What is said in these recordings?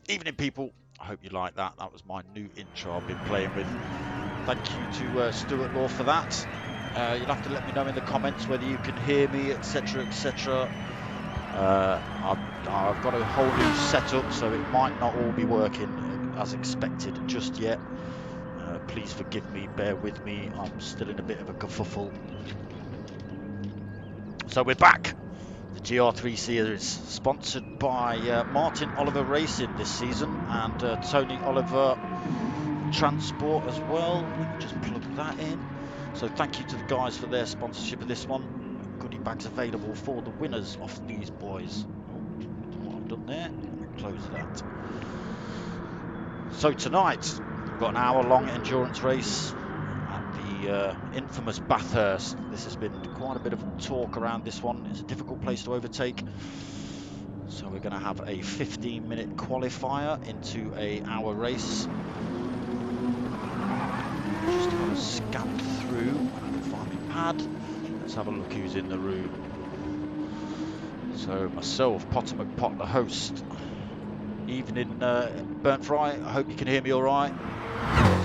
Evening, people. I hope you like that. That was my new intro I've been playing with. Thank you to Stuart Law for that. You'll have to let me know in the comments whether you can hear me, etc, etc. I've got a whole new setup, so it might not all be working as expected just yet. Please forgive me, bear with me. I'm still in a bit of a kerfuffle. So we're back. The GR3 series, sponsored by Martin Oliver Racing this season and Tony Oliver Transport as well. Let me just plug that in. So thank you to the guys for their sponsorship of this one. Goodie bags available for the winners of these boys. Oh, what I've done there. Let me close that. So tonight we've got an hour-long endurance race at the infamous Bathurst. This has been quite a bit of talk around this one. It's a difficult place to overtake. So we're going to have a 15-minute qualifier into an hour race. Just have a scan through. I can find my pad. Let's have a look who's in the room. So myself, Potter McPot, the host. Evening, Burnt Fry. I hope you can hear me all right.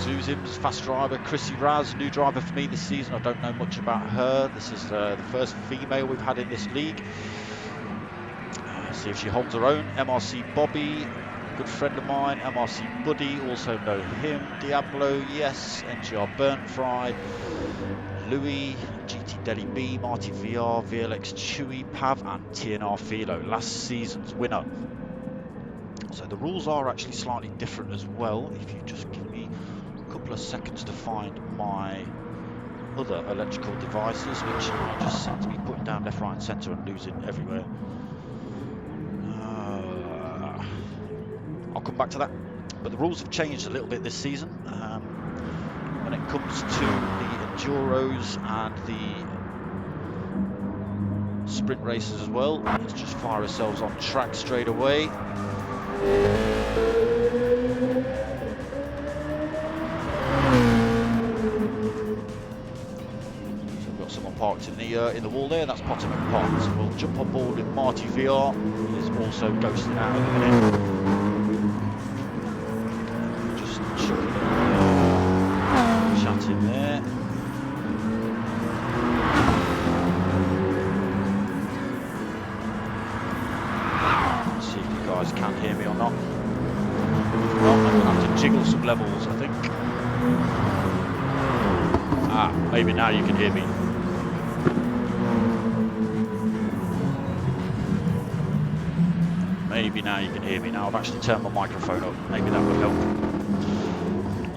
Zuzims, fast driver. Chrissy Raz, new driver for me this season. I don't know much about her. This is the first female we've had in this league. See if she holds her own. MRC Bobby, good friend of mine. MRC Buddy, also know him. Diablo, yes. NGR Burnt Fry, Louis, GT Adey B, Marty VR, VLX Chewy, Pav, and TNR Philo, last season's winner. So the rules are actually slightly different as well. If you just give me a couple of seconds to find my other electrical devices, which I just seem to be putting down left, right, and centre and losing everywhere. I'll come back to that, but the rules have changed a little bit this season when it comes to the enduros and the sprint races as well. Let's just fire ourselves on track straight away. So we've got someone parked in the wall there. That's Potter McPot. So we'll jump on board with Marty VR. He's also ghosting out at the minute. In there. Let's see if you guys can hear me or not. Well, I'm going to have to jiggle some levels, I think. Maybe now you can hear me. Maybe now you can hear me. Now I've actually turned my microphone up. Maybe that will help.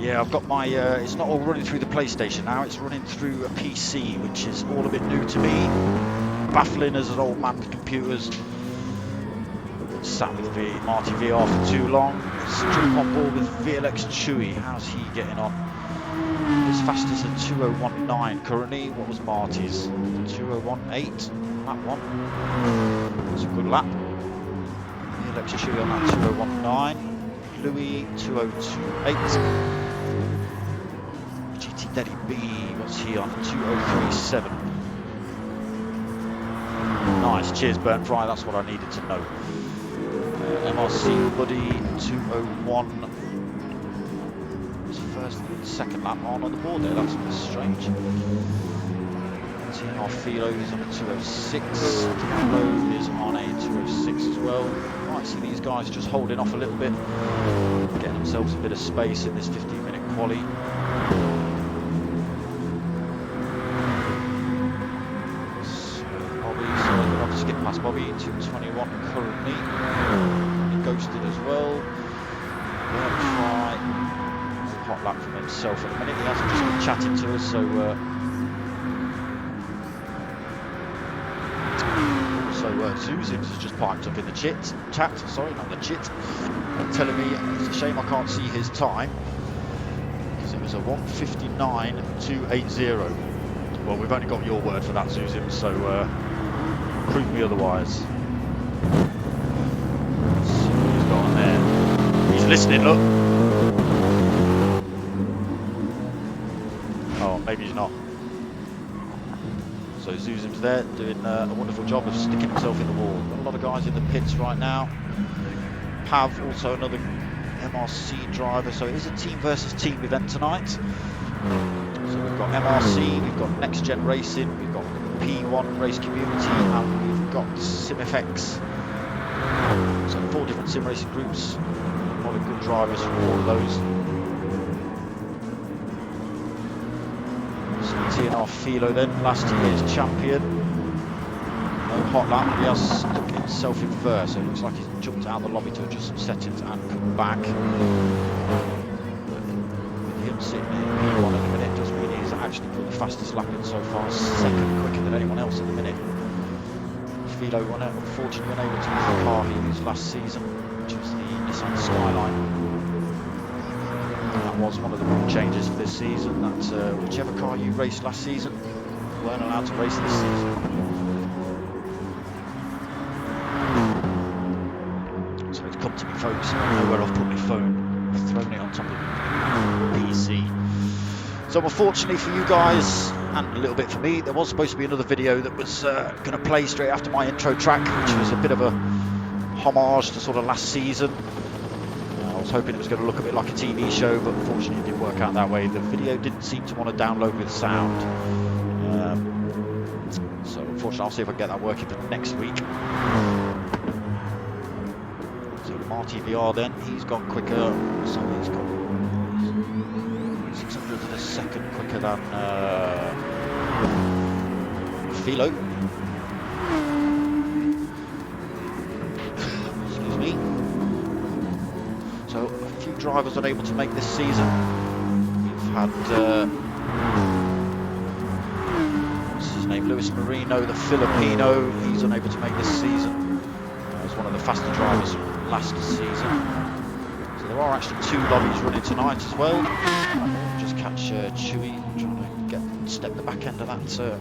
Yeah, I've got my, it's not all running through the PlayStation now, it's running through a PC, which is all a bit new to me. Baffling as an old man with computers. Sat with Marty VR for too long. Let's jump on board with VLX Chewy. How's he getting on? His fastest at 2019 currently. What was Marty's? 2018? That one. That's a good lap. VLX Chewy on that 2019. Louis 2028. GT Adey B, what's he on? 2037. Nice, cheers Burnt Fry, that's what I needed to know. MRC Buddy 201. His first and second lap on the board there, that's a bit strange. TNR Philo is on a 206. Diablo is on a 206 as well. Might see these guys just holding off a little bit, getting themselves a bit of space in this 15-minute quali. So Bobby, so I'll have to skip past Bobby, 221 currently. He ghosted as well. Burnt Fry, hot lap from himself at the minute. He hasn't just been chatting to us, so Zuzims has just piped up in the chat, sorry, not the chit, telling me it's a shame I can't see his time because it was a 1:59.280. Well, we've only got your word for that, Zuzims, so prove me otherwise. Let's see what he's got on there. He's listening, look. Oh, maybe he's not. So Zuzim's there doing a wonderful job of sticking himself in the wall. Got a lot of guys in the pits right now. Pav, also another MRC driver. So it is a team versus team event tonight. So we've got MRC, we've got Next Gen Racing, we've got P1 Race Community, and we've got SimFX. So 4 different sim racing groups. A lot of good drivers from all of those. So TNR Philo then, last year's champion. No hot lap, but he has stuck himself in first, so it looks like he's jumped out of the lobby to adjust some settings and come back. But with him sitting in P1 at the minute, doesn't mean he's actually put the fastest lap in so far, second quicker than anyone else at the minute. Philo unfortunately unable to use the car he used last season, which was the Nissan Skyline. That was one of the rule changes for this season, that whichever car you raced last season, you weren't allowed to race this season. So it's come to me, folks. I don't know where I've put my phone. I've thrown it on top of the PC. So unfortunately for you guys, and a little bit for me, there was supposed to be another video that was going to play straight after my intro track, which was a bit of a homage to sort of last season. I was hoping it was going to look a bit like a TV show, but unfortunately it didn't work out that way. The video didn't seem to want to download with sound. So unfortunately I'll see if I can get that working for next week. So Marty VR then, he's gone quicker, so he's got 600 of a second quicker than Philo. Excuse me. So a few drivers unable to make this season. We've had what's his name, Luis Marino, the Filipino. He's unable to make this season. He was one of the faster drivers last season. So there are actually 2 lobbies running tonight as well. Just catch Chewy trying to step the back end of that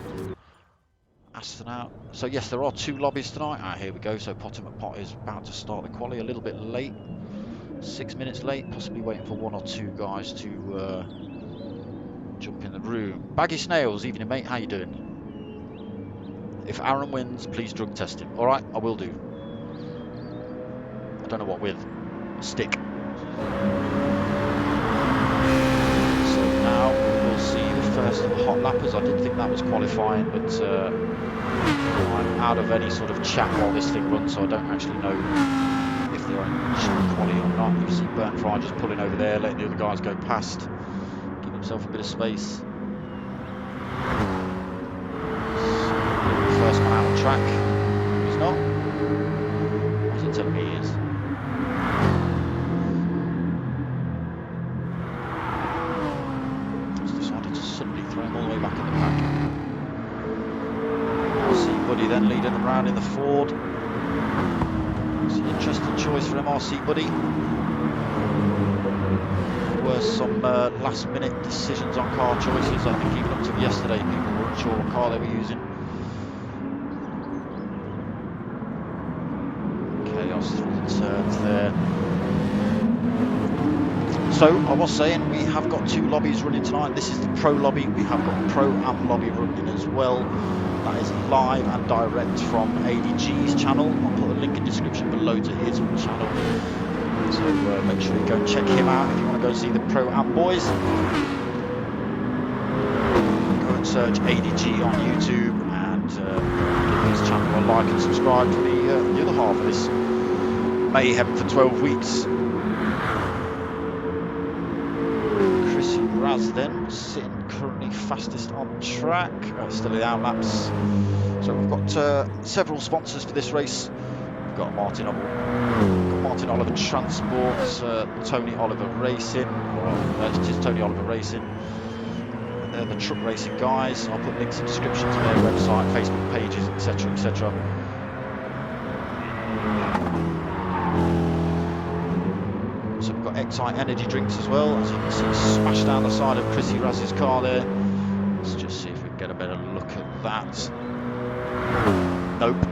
Aston out. So yes, there are 2 lobbies tonight. Here we go. So Potter McPot is about to start the quali a little bit late, 6 minutes late, possibly waiting for 1 or 2 guys to jump in the room. Baggy Snails, evening mate, how you doing? If Aaron wins, please drug test him. All right, I will do. I don't know what with. A stick. Now we'll see the first of the hot lappers. I didn't think that was qualifying, but I'm out of any sort of chat while this thing runs, so I don't actually know if they're in quali or not. You see Burnt Fry just pulling over there, letting the other guys go past, give himself a bit of space. First one out on track. He's not. What's it telling me he is? Throw him all the way back in the pack. MRC Buddy then leading the round in the Ford. It's an interesting choice for MRC Buddy. There were some last minute decisions on car choices. I think even up to yesterday people weren't sure what car they were using. Chaos through the turns there. So I was saying we have got 2 lobbies running tonight. This is the pro lobby. We have got a pro amp lobby running as well. That is live and direct from Adey Gee's channel. I'll put a link in the description below to his channel. So make sure you go and check him out if you want to go see the pro amp boys. Go and search Adey Gee on YouTube and give his channel a like and subscribe for the other half of this mayhem for 12 weeks. Raz then sitting currently fastest on track, still in outlaps. So we've got several sponsors for this race. We've got Martin Oliver Transport, Tony Oliver Racing, it is Tony Oliver Racing. They're the truck racing guys. I'll put links in the description to their website, Facebook pages, etc, etc. So we've got Excite energy drinks as well, as you can see smashed down the side of Chrissy Raz's car there. Let's just see if we can get a better look at that. Nope.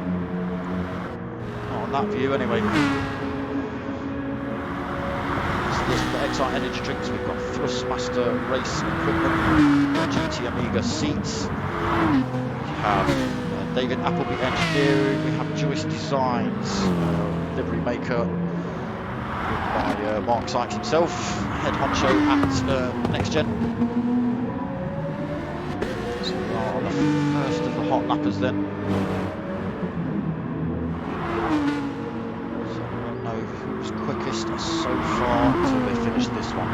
Not on that view anyway. So we've got Excite energy drinks, we've got Thrustmaster race equipment, we've got GT Amiga seats, we have David Appleby Engineering, we have Joyce Designs, livery maker. by Mark Sykes himself, head honcho at Next Gen. So we are on the first of the hot lappers then. So we'll know who's quickest so far until they finish this one.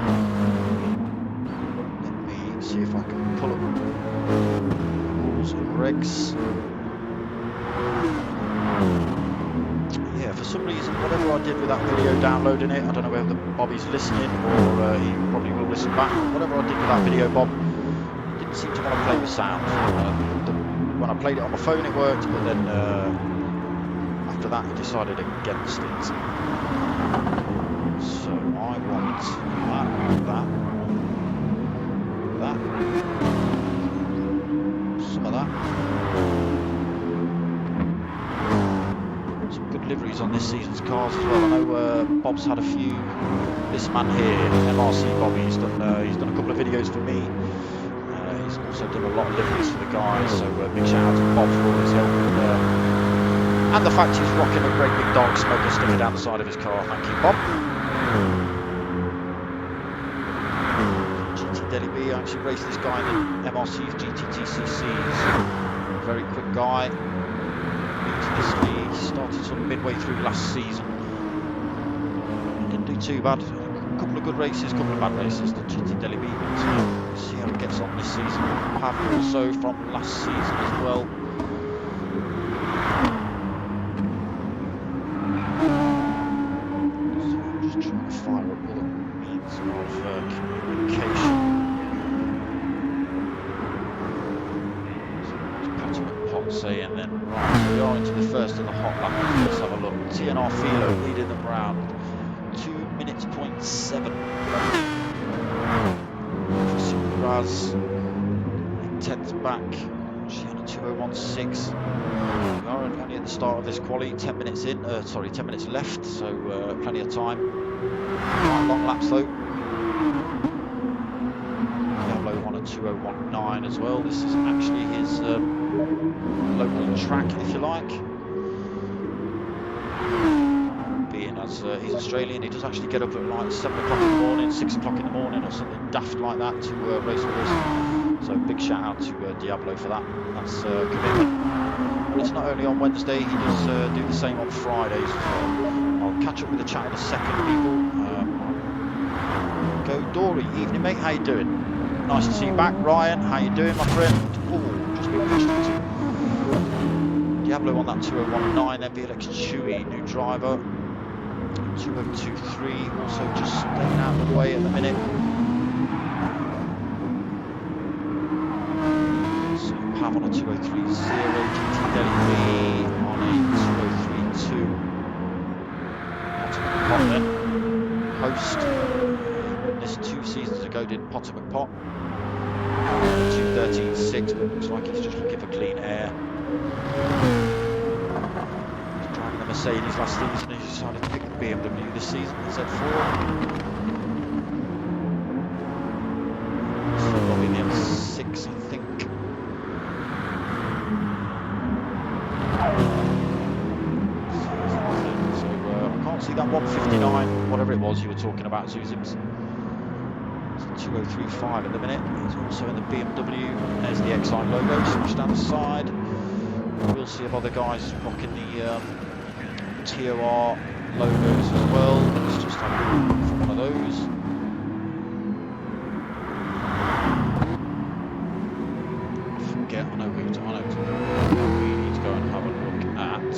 Let me see if I can pull up rules and regs. Yeah, for some reason, whatever I did with that video downloading it, I don't know whether Bobby's listening or he probably will listen back. Whatever I did with that video, Bob, didn't seem to want to play with sound. When I played it on my phone, it worked, but then after that, he decided against it. So I want that, some of that. Some good liveries on this season's cars as well. I know Bob's had a few. This man here, MRC Bobby, he's done a couple of videos for me. He's also done a lot of liveries for the guys, so big shout out to Bob for all his help. And the fact he's rocking a great big dark smoker sticker down the side of his car. Thank you, Bob. Adey Gee actually raced this guy in the MRC GTTCCs. Very quick guy. He started sort of midway through last season. Didn't do too bad. A couple of good races, a couple of bad races. The Adey Gee, but see how it gets on this season. Pav also from last season as well. So I'm just trying to fire up all the means of communication. And then right, we are into the first of the hot lap. Let's have a look. TNR Philo leading them round 2 minutes 0.7. Raz in 10th back. She had a 2:01.6. We are only at the start of this quali. 10 minutes in. 10 minutes left. So plenty of time. Quite long laps though. Diablo on a 2:01.9 as well. This is actually his local track, if you like. Being as he's Australian, he does actually get up at like 7 o'clock in the morning, 6 o'clock in the morning or something daft like that to race with us. So big shout out to Diablo for that. That's commitment. And it's not only on Wednesday, he does do the same on Fridays as well. I'll catch up with the chat in a second, people. Go Dory, evening mate, how you doing? Nice to see you back. Ryan, how you doing my friend? Oh, just been pushed into Diablo on that 2:01.9, then VLX Chewy, new driver, 2:02.3, also just staying out of the way at the minute. So Pav on a 2:03.0, GT Delhi on a 2:03.2. Potter McPot then, host. This 2 seasons ago did Potter McPot. 2:13.6, but looks like he's just looking for clean air. He's driving the Mercedes last season, he decided to pick the BMW this season, the Z4. So probably the M6, I think. So I can't see that 159, whatever it was you were talking about, Zuzims. 2:03.5 at the minute. He's also in the BMW. There's the Excite logo smashed down the side. We'll see if other guys rocking the TOR logos as well. Let's just have a look for one of those. I forget. I know we need to go and have a look at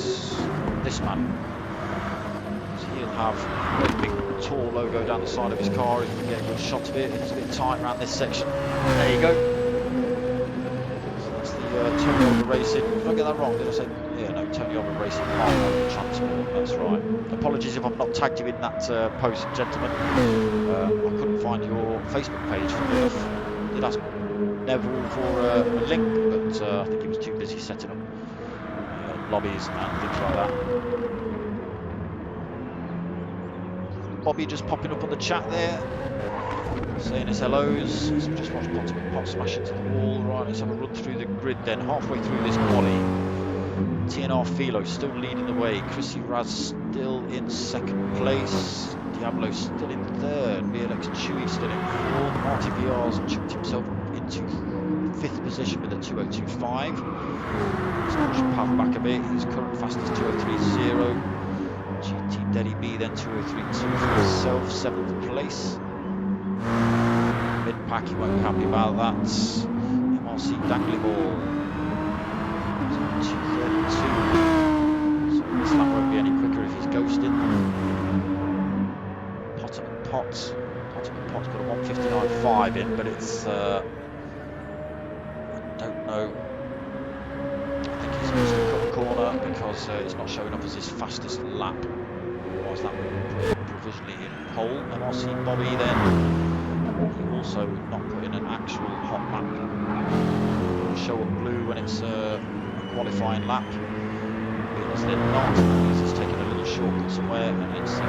this man. He'll have a big TOR logo down the side of his car. If we get a good shot of it, it's a bit tight around this section. There you go. So that's the Tony Oliver Racing. Did I get that wrong? Did I say? Yeah, no, Tony Oliver Racing Partner Transport. That's right. Apologies if I've not tagged you in that post, gentlemen. I couldn't find your Facebook page. I did ask Neville for a link, but I think he was too busy setting up lobbies and things like that. Bobby just popping up on the chat there, saying his hellos. So just watch Potter McPot smash into the wall. Right, let's have a run through the grid then. Halfway through this quali. TNR Philo still leading the way. Chrissy Raz still in second place. Diablo still in third. VLX Chewy still in fourth. Marty VR's chucked himself into fifth position with a 2:02.5. He's pushed Pav back a bit. His current fastest 2:03.0. GT Adey Gee then 2:03.2 for himself, seventh place. Mid pack, he won't be happy about that. MRC Dangly Ball 2:32. So this lap won't be any quicker if he's ghosting. Pot's got a 1:59.5 in, but it's I don't know. I think he's missed a cut corner because it's not showing up as his fastest lap. Otherwise that would put him provisionally in pole. MRC Bobby then, he also not put in an actual hot lap. It'll show up blue when it's a qualifying lap. Because they're not, he's just taken a little shortcut somewhere and it's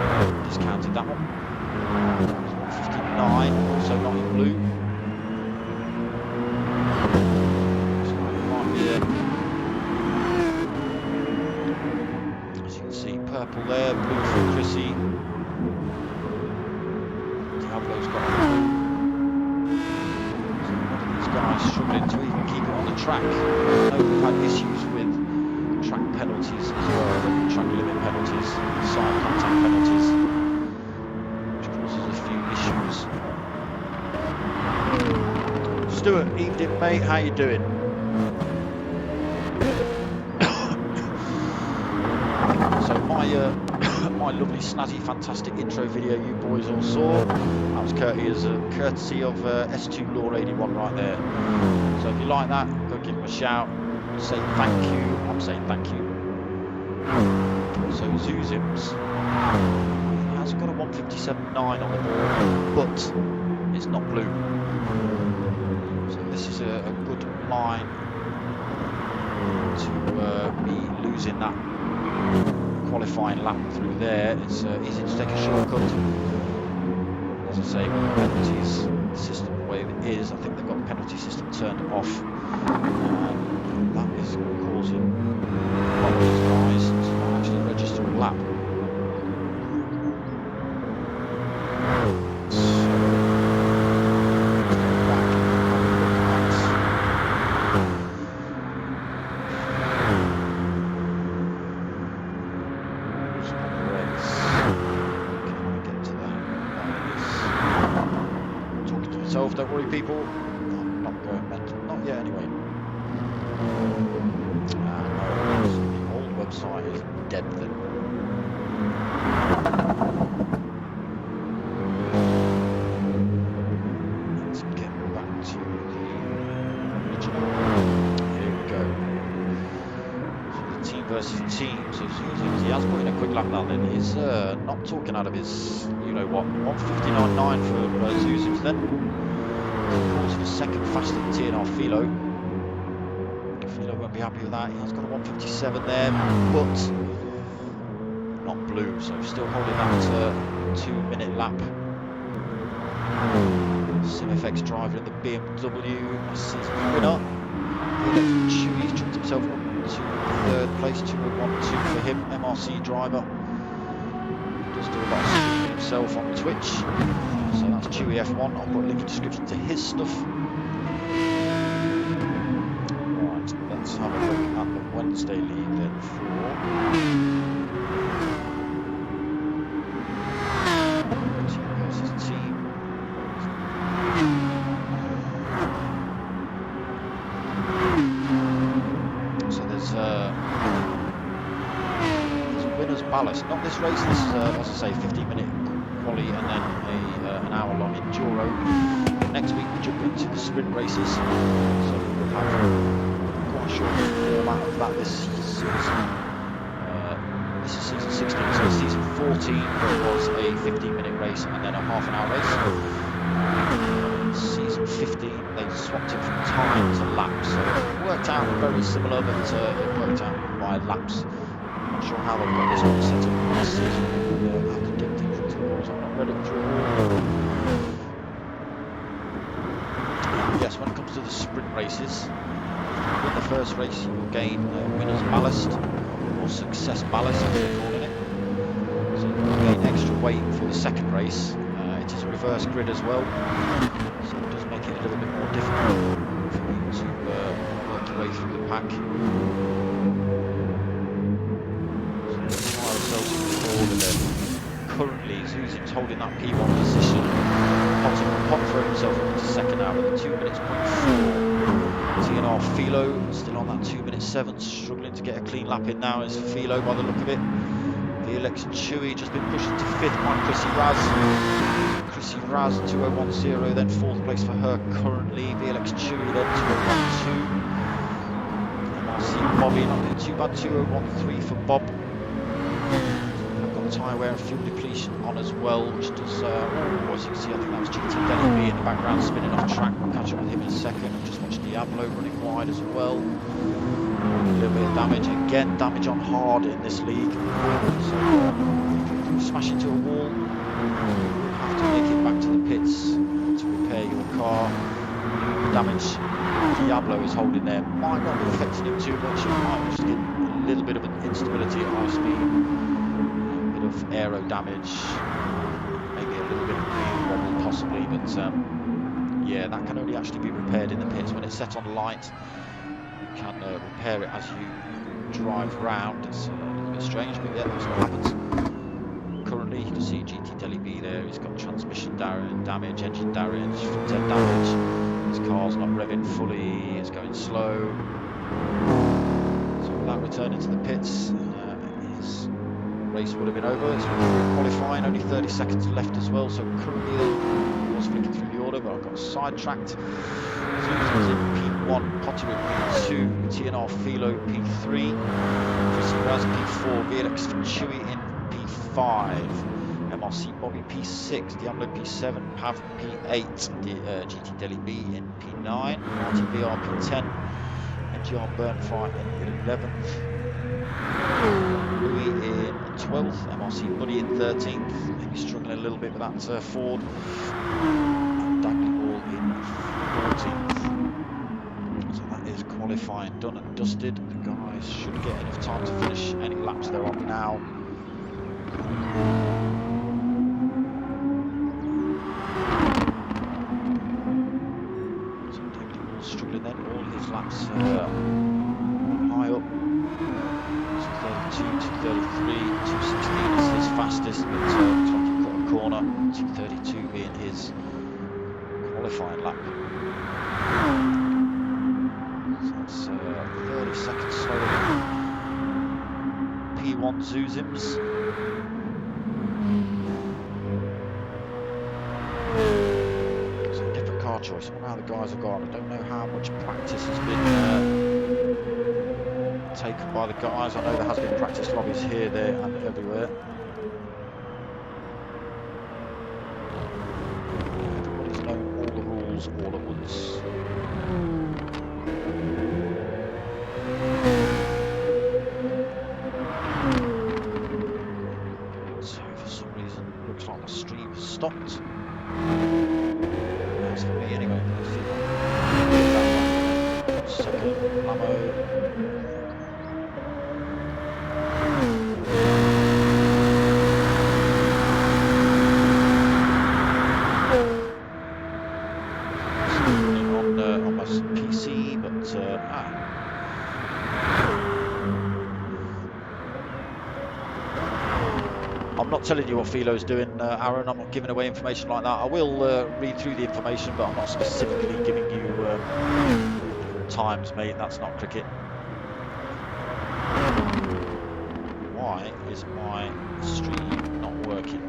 discounted that one. 59, also not in blue. So right here. As you can see, purple there, blue for Chrissy. Diablo's got blue. So one of these guys struggling to even keep it on the track. I know we've had issues with track penalties as well, track limit penalties, side contact penalties. Stuart, evening mate, how you doing? So my lovely snazzy fantastic intro video you boys all saw, that was courtesy of S2 Law 81 right there. So if you like that, go give him a shout, say thank you. I'm saying thank you. So Zuzims has got a 1:57.9 on the board, but it's not blue. So this is a good line to be losing that qualifying lap through there. It's easy to take a shortcut. As I say, with the penalties system the way it is, I think they've got the penalty system turned off. And that is causing a lot of these guys to not actually register a lap. Don't worry people, I'm not going mental, not yet anyway. No, the old website is dead then. Let's get back to the original. Here we go. So the team versus team, so he has put in a quick lap now then. He's not talking out of his, you know what, 1:59.9 for Zuzims then. Calls for second fastest TNR Philo. Philo won't be happy with that. He has got a 1:57 there, but not blue, so still holding that 2-minute lap. SimFX driver in the BMW, a season winner. Chewy's chucked himself up to third place, 2:01.2 for him. MRC driver. Does do a lot of streaming himself on Twitch. So that's Chewy F1. I'll put a link in the description to his stuff. Right, let's have a look at the Wednesday league then for team versus team. So there's winner's ballast. Not this race. This is as I say, 15-minute quali and then an hour-long enduro. Next week we jump into the sprint races, so we'll have quite a short format of that this season. This is season 16, so season 14 was a 15-minute race and then a half-an-hour race. Season 15 they swapped it from time to laps, so it worked out very similar, but it worked out by laps. I'm not sure how they've got this one set up this season. I can dig deeper into the rules. I'm not ready for it all. Yes, when it comes rules of the sprint races. If you win the first race, you will gain winner's ballast, or success ballast as they're calling it. So you will gain extra weight for the second race. It is a reverse grid as well, so it does make it a little bit more difficult for you to work your way through the pack. So let's try ourselves in the order then. Currently, Zuzim's holding that P1 position. Pot throwing himself up into second now with a 2 minutes 0.4. TNR Philo still on that 2 minutes 7, struggling to get a clean lap in now is Philo by the look of it. VLX Chewy just been pushed into 5th by Chrissy Raz. Chrissy Raz 2010, then 4th place for her currently. VLX Chewy then 2012. MRC Bobby not doing too bad, 2013 for Bob. I've got tyre wear and fuel depletion on as well, which does, as you can see, I think that was GT Delhi B in the background spinning off track. We'll catch up with him in a second. I've just watched Diablo running wide as well. A little bit of damage, again damage on hard in this league, so if you smash into a wall, you have to make it back to the pits to repair your car. The damage Diablo is holding there might not be affecting him too much, he might just get a little bit of an instability at high speed, a bit of aero damage, maybe a little bit of wheel wobble possibly, but yeah, that can only actually be repaired in the pits when it's set on light. Can repair it as you drive round. It's a little bit strange, but yeah, that's what happens. Currently, you can see GT Delhi B there. He's got transmission damage, engine damage, front end damage. His car's not revving fully. It's going slow. So without returning to the pits, his race would have been over. It's qualifying, only 30 seconds left as well. So currently, I was flicking through the order, but I got sidetracked. Zuzim's in P1, Potter in P2, TNR Philo P3, Chrissy Raz P4, VLX Chewy in P5, MRC Bobby P6, Diablo P7, Pav P8, GT Delhi B in P9, Marty VR P10, NGR Burnfry in 11th, Louis in 12th, MRC Buddy in 13th, maybe struggling a little bit with that Ford, and Dangly Ball in 14th. So that is qualifying done and dusted. The guys should get enough time to finish any laps they're on now. So Dangly Ball struggling then, all his laps high up. 232, 233, 216 is his fastest, but looks like he cut a corner. 232 being his qualifying lap. So that's 30 seconds slower than P1 Zuzim's. So a different car choice. I wonder how the guys have gone. I don't know how much practice has been taken by the guys. I know there has been practice lobbies here, there and everywhere. Everybody's known all the rules all at once. So for some reason, looks like the stream has stopped. That's for me anyway. Let's see if second Lamo. On my PC, but I'm not telling you what Philo's doing, Aaron. I'm not giving away information like that. I will read through the information, but I'm not specifically giving you times, mate. That's not cricket. Why is my stream not working?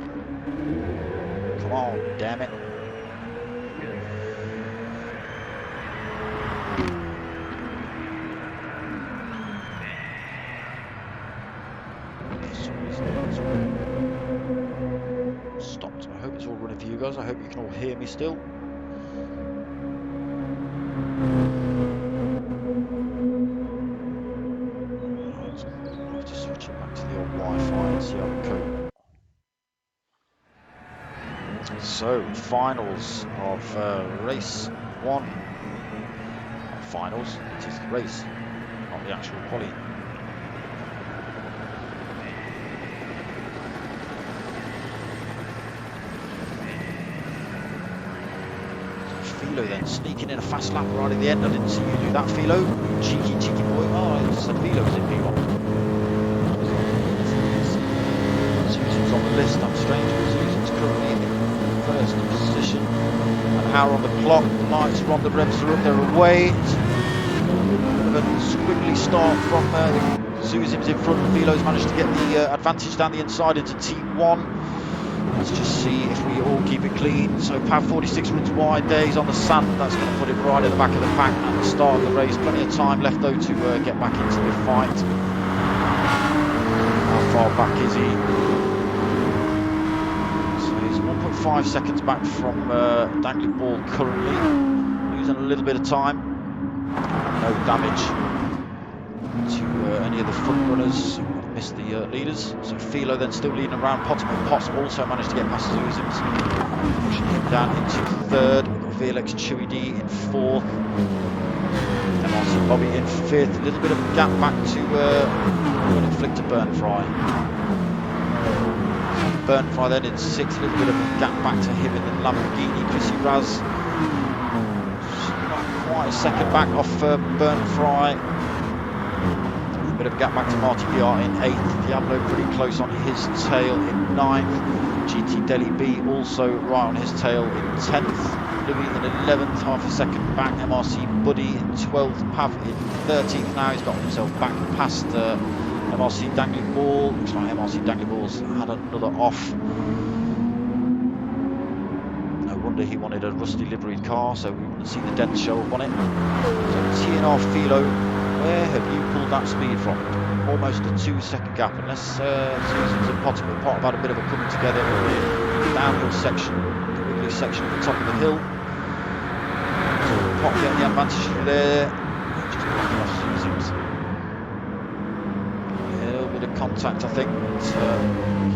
Come on, damn it. Stopped. I hope it's all running for you guys. I hope you can all hear me still. I'll have to switch it back to the old Wi-Fi and see how we cope. So, finals of race 1 finals. It is the race, not the actual quali. Philo then sneaking in a fast lap right at the end. I didn't see you do that, Philo. Cheeky boy. Oh, I said Philo was in P1. Susan's on the list. I'm strange, but Susan's currently in first position. An hour on the clock. The lights are on. The revs are up. They're away. It's a bit of a squiggly start from Susan's in front. Philo's managed to get the advantage down the inside into T1. Let's just see if we all keep it clean. So Pav 46 runs wide there, he's on the sand, that's going to put him right at the back of the pack at the start of the race. Plenty of time left though to get back into the fight. How far back is he? So he's 1.5 seconds back from Dangling Ball currently, losing a little bit of time. No damage to any of the front runners. Missed the leaders, so Philo then still leading around. Potts also managed to get past Susims, pushing him down into third. We've got VLX Chewy D in fourth, MRC Bobby in fifth. A little bit of a gap back to Inflictor Burnfry. Burnfry then in sixth, a little bit of a gap back to him in the Lamborghini. Chrissy Raz, not quite a second back off Burnfry. Bit of a gap back to Marty BR in 8th, Diablo pretty close on his tail in 9th, GT Deli B also right on his tail in 10th, Louis in 11th, half a second back, MRC Buddy in 12th, Pav in 13th now, he's got himself back past MRC Dangling Ball. Looks like MRC Dangling Ball's had another off. No wonder he wanted a rusty liveried car so we wouldn't see the dent show up on it. So TNR Philo, where have you pulled that speed from? Almost a 2-second gap, unless Susan's and Pot have had a bit of a coming together in the downhill section, the wiggly section at the top of the hill. So Pot getting the advantage through there, just blocking off Susan's. A little bit of contact, I think, but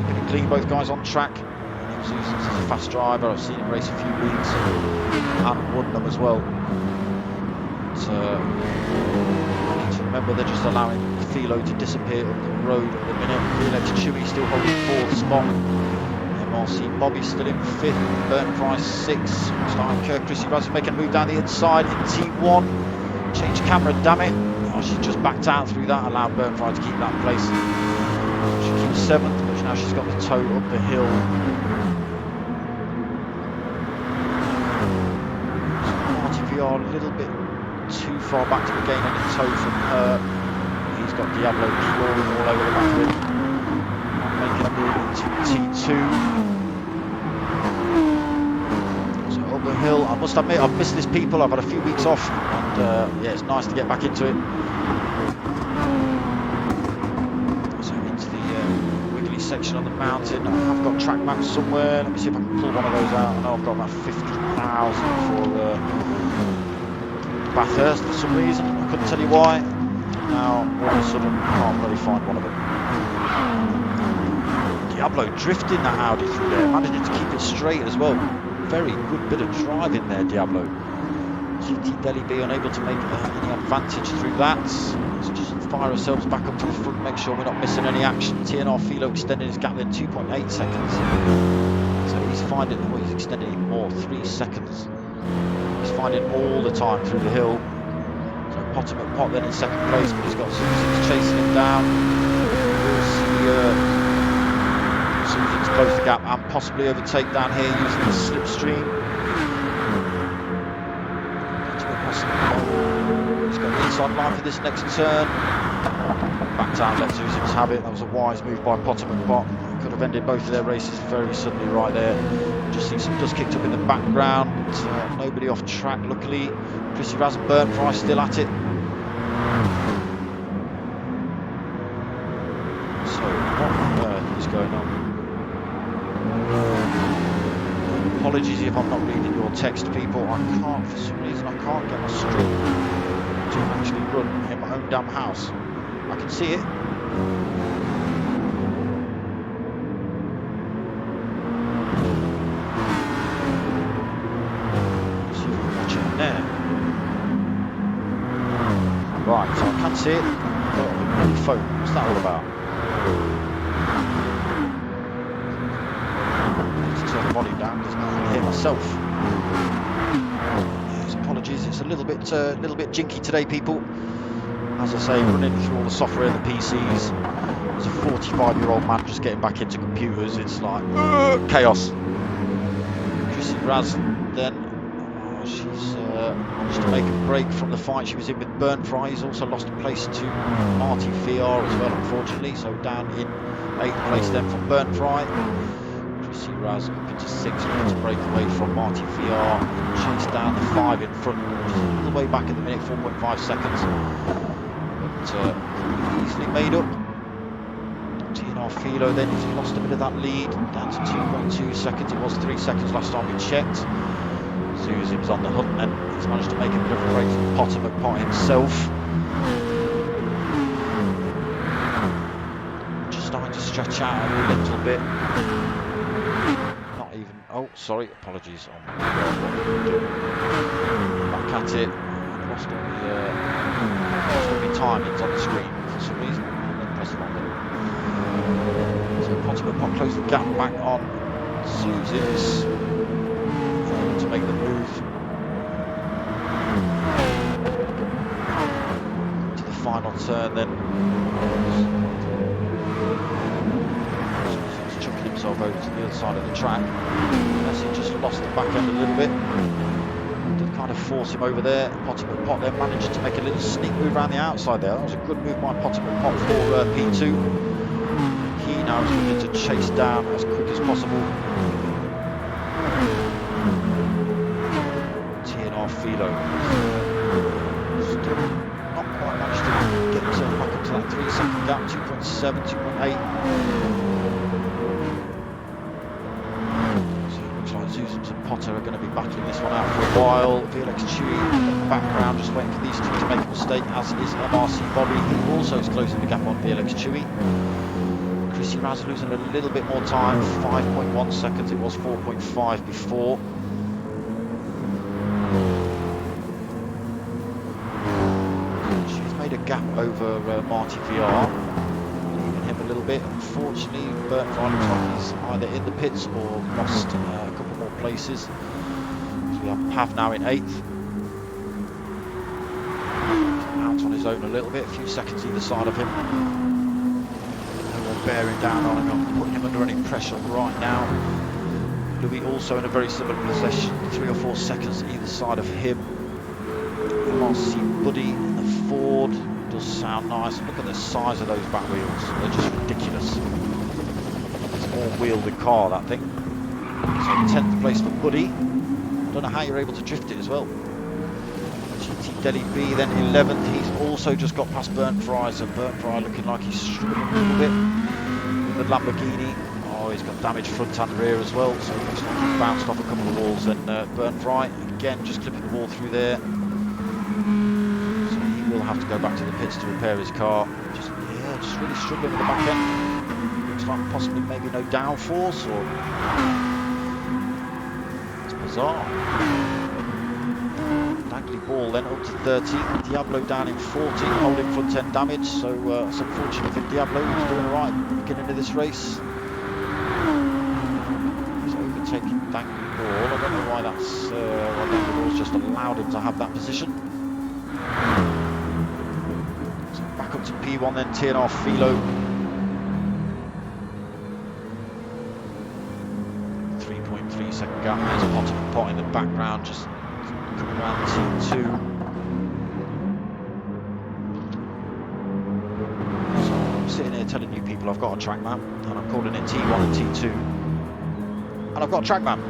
keeping it clean, both guys on track. Susan's is a fast driver, I've seen him race a few weeks and won them as well. But, remember, they're just allowing Philo to disappear on the road at the minute. VLX Chewy still holding 4th spot. MRC Bobby still in 5th. Burnfry 6th. Looks like Chrissy Raz is making a move down the inside in T1. Change camera, damn it. Oh, she just backed out through that, allowed Burnfry to keep that place. She keeps 7th, but now she's got the toe up the hill. Marty VR a little bit too far back to gain any toe from her. He's got Diablo clawing all over the back of him. Making a move into T2. So up the hill, I must admit I've missed this people, I've had a few weeks off and yeah, it's nice to get back into it. So into the wiggly section on the mountain. I have got track maps somewhere, let me see if I can pull one of those out. I know I've got about 50,000 for Bathurst for some reason, I couldn't tell you why. Now, all of a sudden, I can't really find one of them. Diablo drifting that Audi through there, managing to keep it straight as well. Very good bit of driving there, Diablo. GT Deli B unable to make any advantage through that. Let's just fire ourselves back up to the front, make sure we're not missing any action. TNR Philo extending his gap in 2.8 seconds. So he's finding, well, he's extending even more, 3 seconds. He's finding all the time through the hill. So Pot then in second place, but he's got Susan's chasing him down. We'll see Susan's close the gap and possibly overtake down here using the slipstream. He's got the inside line for this next turn. Back down, let Susan's have it. That was a wise move by Potter and Pot. Could have ended both of their races very suddenly right there. Just see some dust kicked up in the background. Nobody off track, luckily. Chrissy Raz and Burnfry still at it. So, what on earth is going on? Apologies if I'm not reading your text, people. I can't, for some reason, I can't get my stream to actually run in my own damn house. I can see it. see it? Oh, on your phone. What's that all about? Let's turn the volume down because I can hear myself. Yes, apologies, it's a little bit jinky today, people. As I say, running through all the software and the PCs. As a 45-year-old man just getting back into computers, it's like chaos. Chrissy Raz then. She's managed to make a break from the fight she was in with Burnt Fry. He's also lost a place to Marty VR as well, unfortunately. So down in 8th place then from Burnt Fry. Chrissy Raz up into 6th, looking to break away from Marty VR. Chase down the 5 in front, all the way back at the minute, 4.5 seconds. But easily made up. TOR Philo then, he's lost a bit of that lead, down to 2.2 seconds. It was 3 seconds last time we checked. Zuzim's on the hunt and he's managed to make a bit of a break from Potter McPot himself. Just starting to stretch out a little bit. Not even, oh sorry, apologies. Back at it. Lost all the timings on the screen for some reason. Press the wrong button. So Potter McPot closed the gap back on Zuzim's. To make the move to the final turn then. He's chucking himself over to the other side of the track. As he just lost the back end a little bit. Did kind of force him over there. Potter McPot then managed to make a little sneak move around the outside there. That was a good move by Potter McPot for P2. He now is looking to chase down as quick as possible. Philo still not quite managed to get himself back up to that 3 second gap, 2.7, 2.8. So it looks like Zuzim and Potter are going to be battling this one out for a while. VLX Chewy in the background just waiting for these two to make a mistake, as is MRC Bobby, who also is closing the gap on VLX Chewy. Chrissy Raz losing a little bit more time, 5.1 seconds, it was 4.5 before. A gap over Marty VR, leaving him a little bit. Unfortunately, Burnt Fry looks like he's either in the pits or lost a couple more places. So we have Pav now in 8th. Out on his own a little bit, a few seconds either side of him. No one bearing down on him, not putting him under any pressure right now. Louis also in a very similar position, 3 or 4 seconds either side of him. MRC Buddy in the Ford does sound nice. Look at the size of those back wheels, they're just ridiculous. It's a more wheeled car, that thing. So 10th place for Buddy. Don't know how you're able to drift it as well. GT Delhi B then 11th. He's also just got past Burnt Fry, so Burnt Fry looking like he's struggling a little bit with the Lamborghini. Oh, he's got damaged front and rear as well, so it looks like he's bounced off a couple of walls. And Burnt Fry again just clipping the wall through there. So he will have to go back to the pits to repair his car. Just really struggling with the back end. Looks like possibly maybe no downforce, or it's bizarre. Dagley Ball then up to 13. Diablo down in 14, holding front end damage. So it's unfortunate for Diablo, who's doing alright at the beginning of this race. He's overtaking Dagley Ball. I don't know why that's why Dagley Ball's just allowed him to have that position. So back up to P1 then, TOR Philo. 3.3 second gap. There's a Potter McPot in the background, just coming around T2. So I'm sitting here telling you people I've got a trackman, and I'm calling it T1 and T2. And I've got a trackman.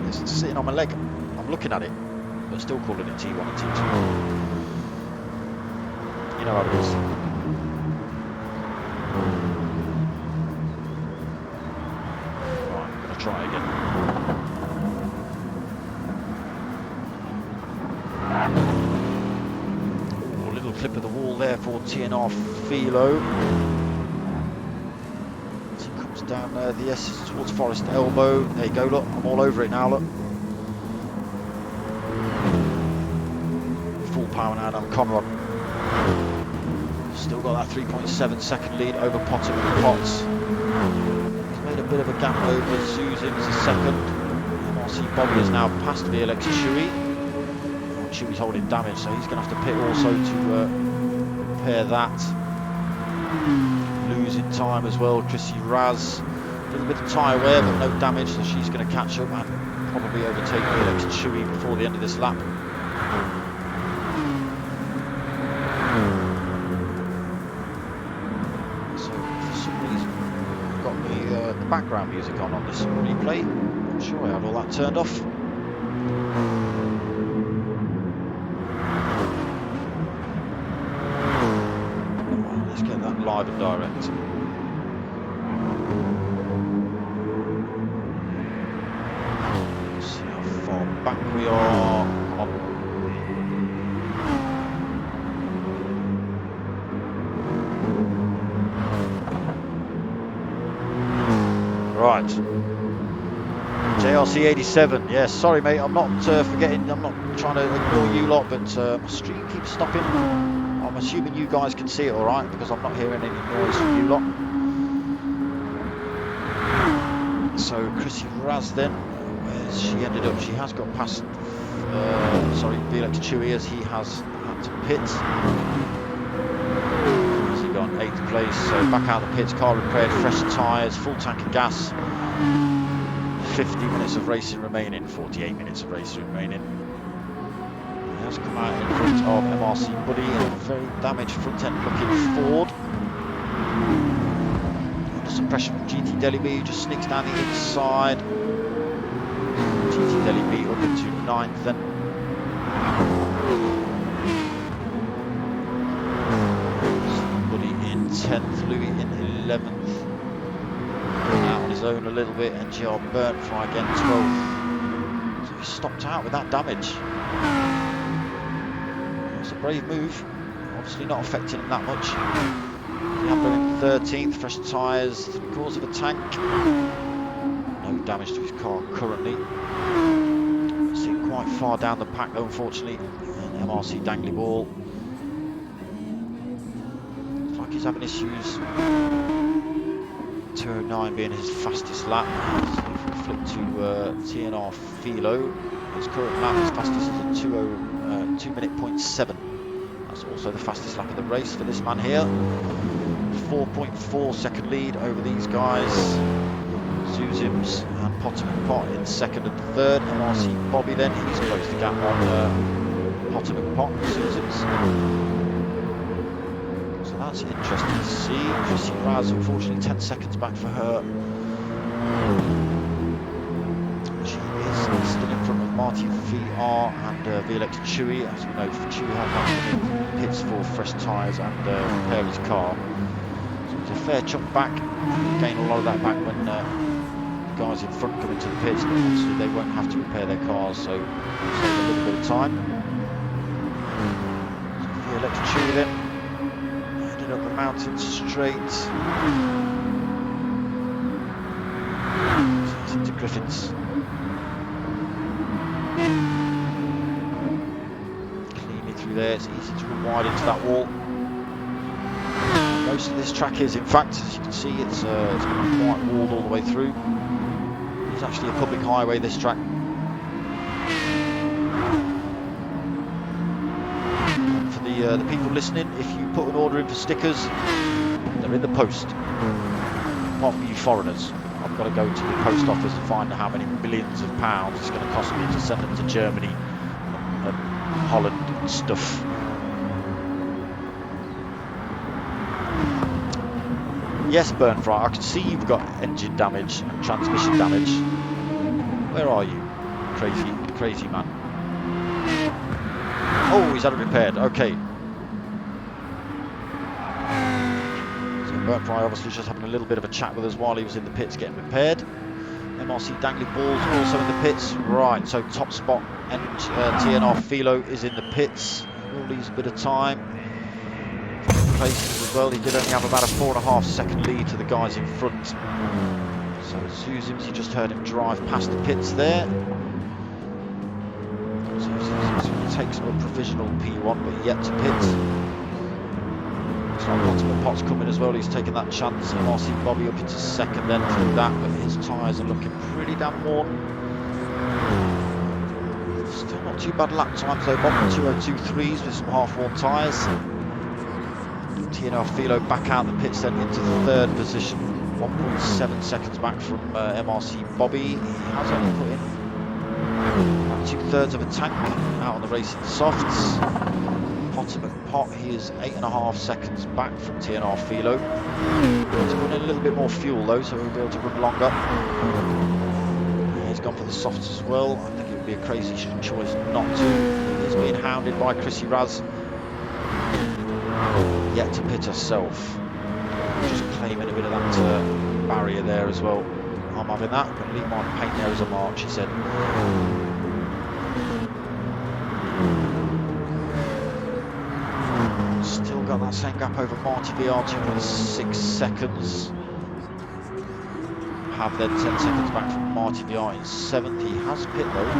It's sitting on my leg. I'm looking at it, but still calling it T1 and T2. You know how it is. Right, I'm going to try again. Oh, a little clip of the wall there for TOR Philo. As he comes down the S towards Forest Elbow. There you go, look, I'm all over it now, look. Full power now, I'm Conrad. Still got that 3.7 second lead over Potter and Potts. He's made a bit of a gap over Zuzim as a second. MRC Bobby is now past VLX Chewy. Chewy's holding damage, so he's going to have to pit also to repair that. Losing time as well, Chrissy Raz. A little bit of tyre wear, but no damage, so she's going to catch up and probably overtake VLX Chewy before the end of this lap. So for some reason, I've got the background music on this replay. I'm sure I had all that turned off. Let's get that live and direct. See how far back we are. Right. JRC 87. Yes, sorry mate, I'm not forgetting, I'm not trying to ignore you lot, but my stream keeps stopping. I'm assuming you guys can see it alright, because I'm not hearing any noise from you lot. So Chrissy Raz then, where's she ended up? She has got past, VLX Chewy, as he has had to pit. Has he got 8th place, so back out of the pits, car repaired, fresh tyres, full tank of gas. 50 minutes of racing remaining, 48 minutes of racing remaining. He has come out in front of MRC Buddy in a very damaged front end looking Ford. Under some pressure from GT Delhi B, who just sneaks down the inside. GT Delhi B up into 9th then. Buddy in 10th, Louis in 11th. Out on his own a little bit, NGR Gr3 again 12th. So he stopped out with that damage. It's a brave move, obviously not affecting him that much. Diablo in 13th, fresh tyres, 3/4 of a tank. No damage to his car currently. Sitting quite far down the pack though, unfortunately. And MRC Dangly Ball. Looks like he's having issues. 209 being his fastest lap. So if we flip to TNR Philo, his current lap, his fastest is a 2 minute 0.7. That's also the fastest lap of the race for this man here. 4.4 second lead over these guys. Zuzims and Potter and Pot in 2nd and 3rd. MRC Bobby then, he's closed the gap on Potter and Pot and Zuzims. So that's interesting to see. Chrissy Raz, unfortunately, 10 seconds back for her. She is still in front of Marty VR and VLX Chewy. As we know, Chewy has had in pits for fresh tyres and repair his car. So it's a fair chunk back. Gain a lot of that back when the guys in front come into the pits, but obviously they won't have to repair their cars, so it'll save a little bit of time. So VLX Chewy then. Up the mountain straight. So it's into Griffin's. Cleanly through there, it's easy to run wide into that wall. Most of this track is, in fact, as you can see, it's been quite walled all the way through. It's actually a public highway, this track. The people listening, if you put an order in for stickers, they're in the post. Apart from you foreigners, I've got to go to the post office and find out how many millions of pounds it's going to cost me to send them to Germany and Holland and stuff. Yes, Gr3, I can see you've got engine damage and transmission damage. Where are you, crazy man? Oh, he's had it repaired. Okay. So Gr3 obviously just having a little bit of a chat with us while he was in the pits getting repaired. MRC Dangly Balls also in the pits. Right, so top spot and TNR Philo is in the pits. Will lose a bit of time. Places as well. He did only have about a 4.5 second lead to the guys in front. So Zuzims, you just heard him drive past the pits there. Takes a provisional P1 but yet to pit. Potterman Pot's coming as well, he's taking that chance. MRC Bobby up into second then through that, but his tyres are looking pretty damn worn. Still not too bad lap times though, Bob, 2:02.3s with some half-worn tyres. TNR Philo back out the pits then into third position, 1.7 seconds back from MRC Bobby. He has only put in about 2/3 of a tank out on the racing softs. Potterman Pot, he is 8.5 seconds back from TNR Philo. He's put in a little bit more fuel though, so he'll be able to run longer. He's gone for the softs as well. I think it would be a crazy choice not to. He is being hounded by Chrissy Raz. Yet to pit herself. Just claiming a bit of that barrier there as well. I'm having that, but leave my paint there as a march, he said. Still got that same gap over Marty VR, 2.6 seconds. Have then 10 seconds back from Marty VR in 7th. He has pit though.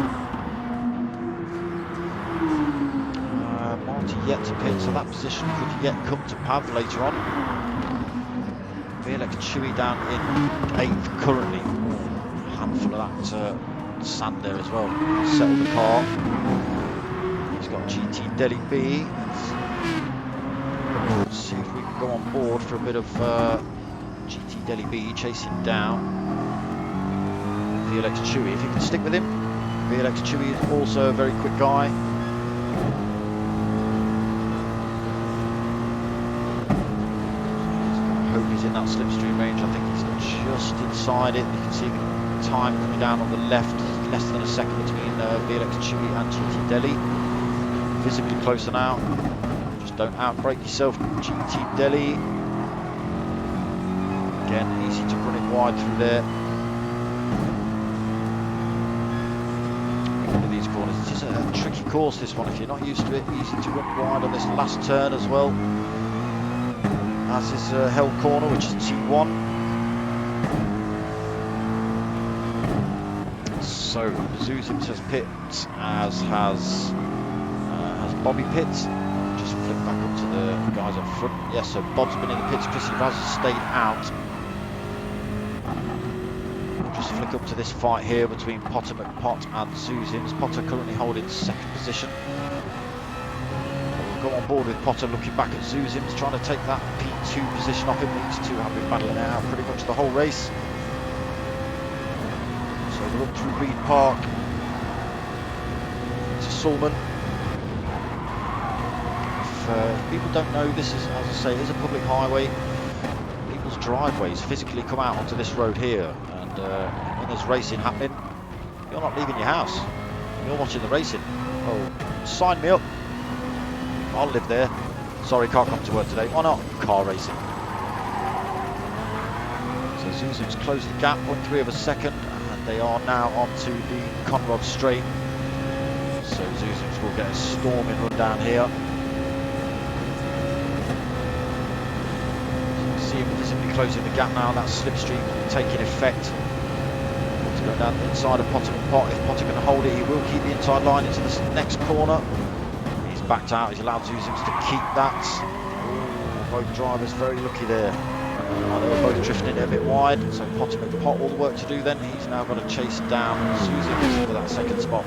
Marty yet to pit, so that position could yet come to Pav later on. Felix Chewy down in 8th currently. A handful of that sand there as well. Settle the car. He's got GT Delhi B. Let's see if we can go on board for a bit of GT Delhi B chasing down Felix Chewy. If you can stick with him. Felix Chewy is also a very quick guy. He's in that slipstream range. I think he's just inside it. You can see the time coming down on the left, less than a second between Felix Chewy and GT Delhi. Visibly closer now. Just don't outbrake yourself, GT Delhi. Again, easy to run it wide through there. One of these corners. It is a tricky course, this one. If you're not used to it, easy to run wide on this last turn as well. As is Hell Corner, which is T1. So Zuzim has pit, as has Bobby pit. Just flip back up to the guys up front. Yes, so Bob's been in the pits. Chrissy Raz has stayed out. We'll just flick up to this fight here between Potter McPot and Zuzims. Potter currently holding 2nd position. Go on board with Potter looking back at Zuzims, trying to take that P2 position off him. These two have been battling it out pretty much the whole race. So we're up through Reed Park to Sulman. If people don't know, this is, as I say, it is a public highway. People's driveways physically come out onto this road here, and when there's racing happening, you're not leaving your house. You're watching the racing. Oh, sign me up. I'll live there. Sorry, can't come to work today. Why not? Car racing. So Zuzim's closed the gap, 0.3 of a second, and they are now onto the Conrod Straight. So Zuzim's will get a storming run down here. See him visibly closing the gap now. That slipstream taking effect. It's going down the inside of Potter and Pot. If Potter can hold it, he will keep the inside line into this next corner. Backed out, he's allowed Zuzims to keep that. Ooh, both drivers very lucky there. They were both drifting it a bit wide, so Potter and Pot all the work to do then. He's now got to chase down Zuzims for that 2nd spot.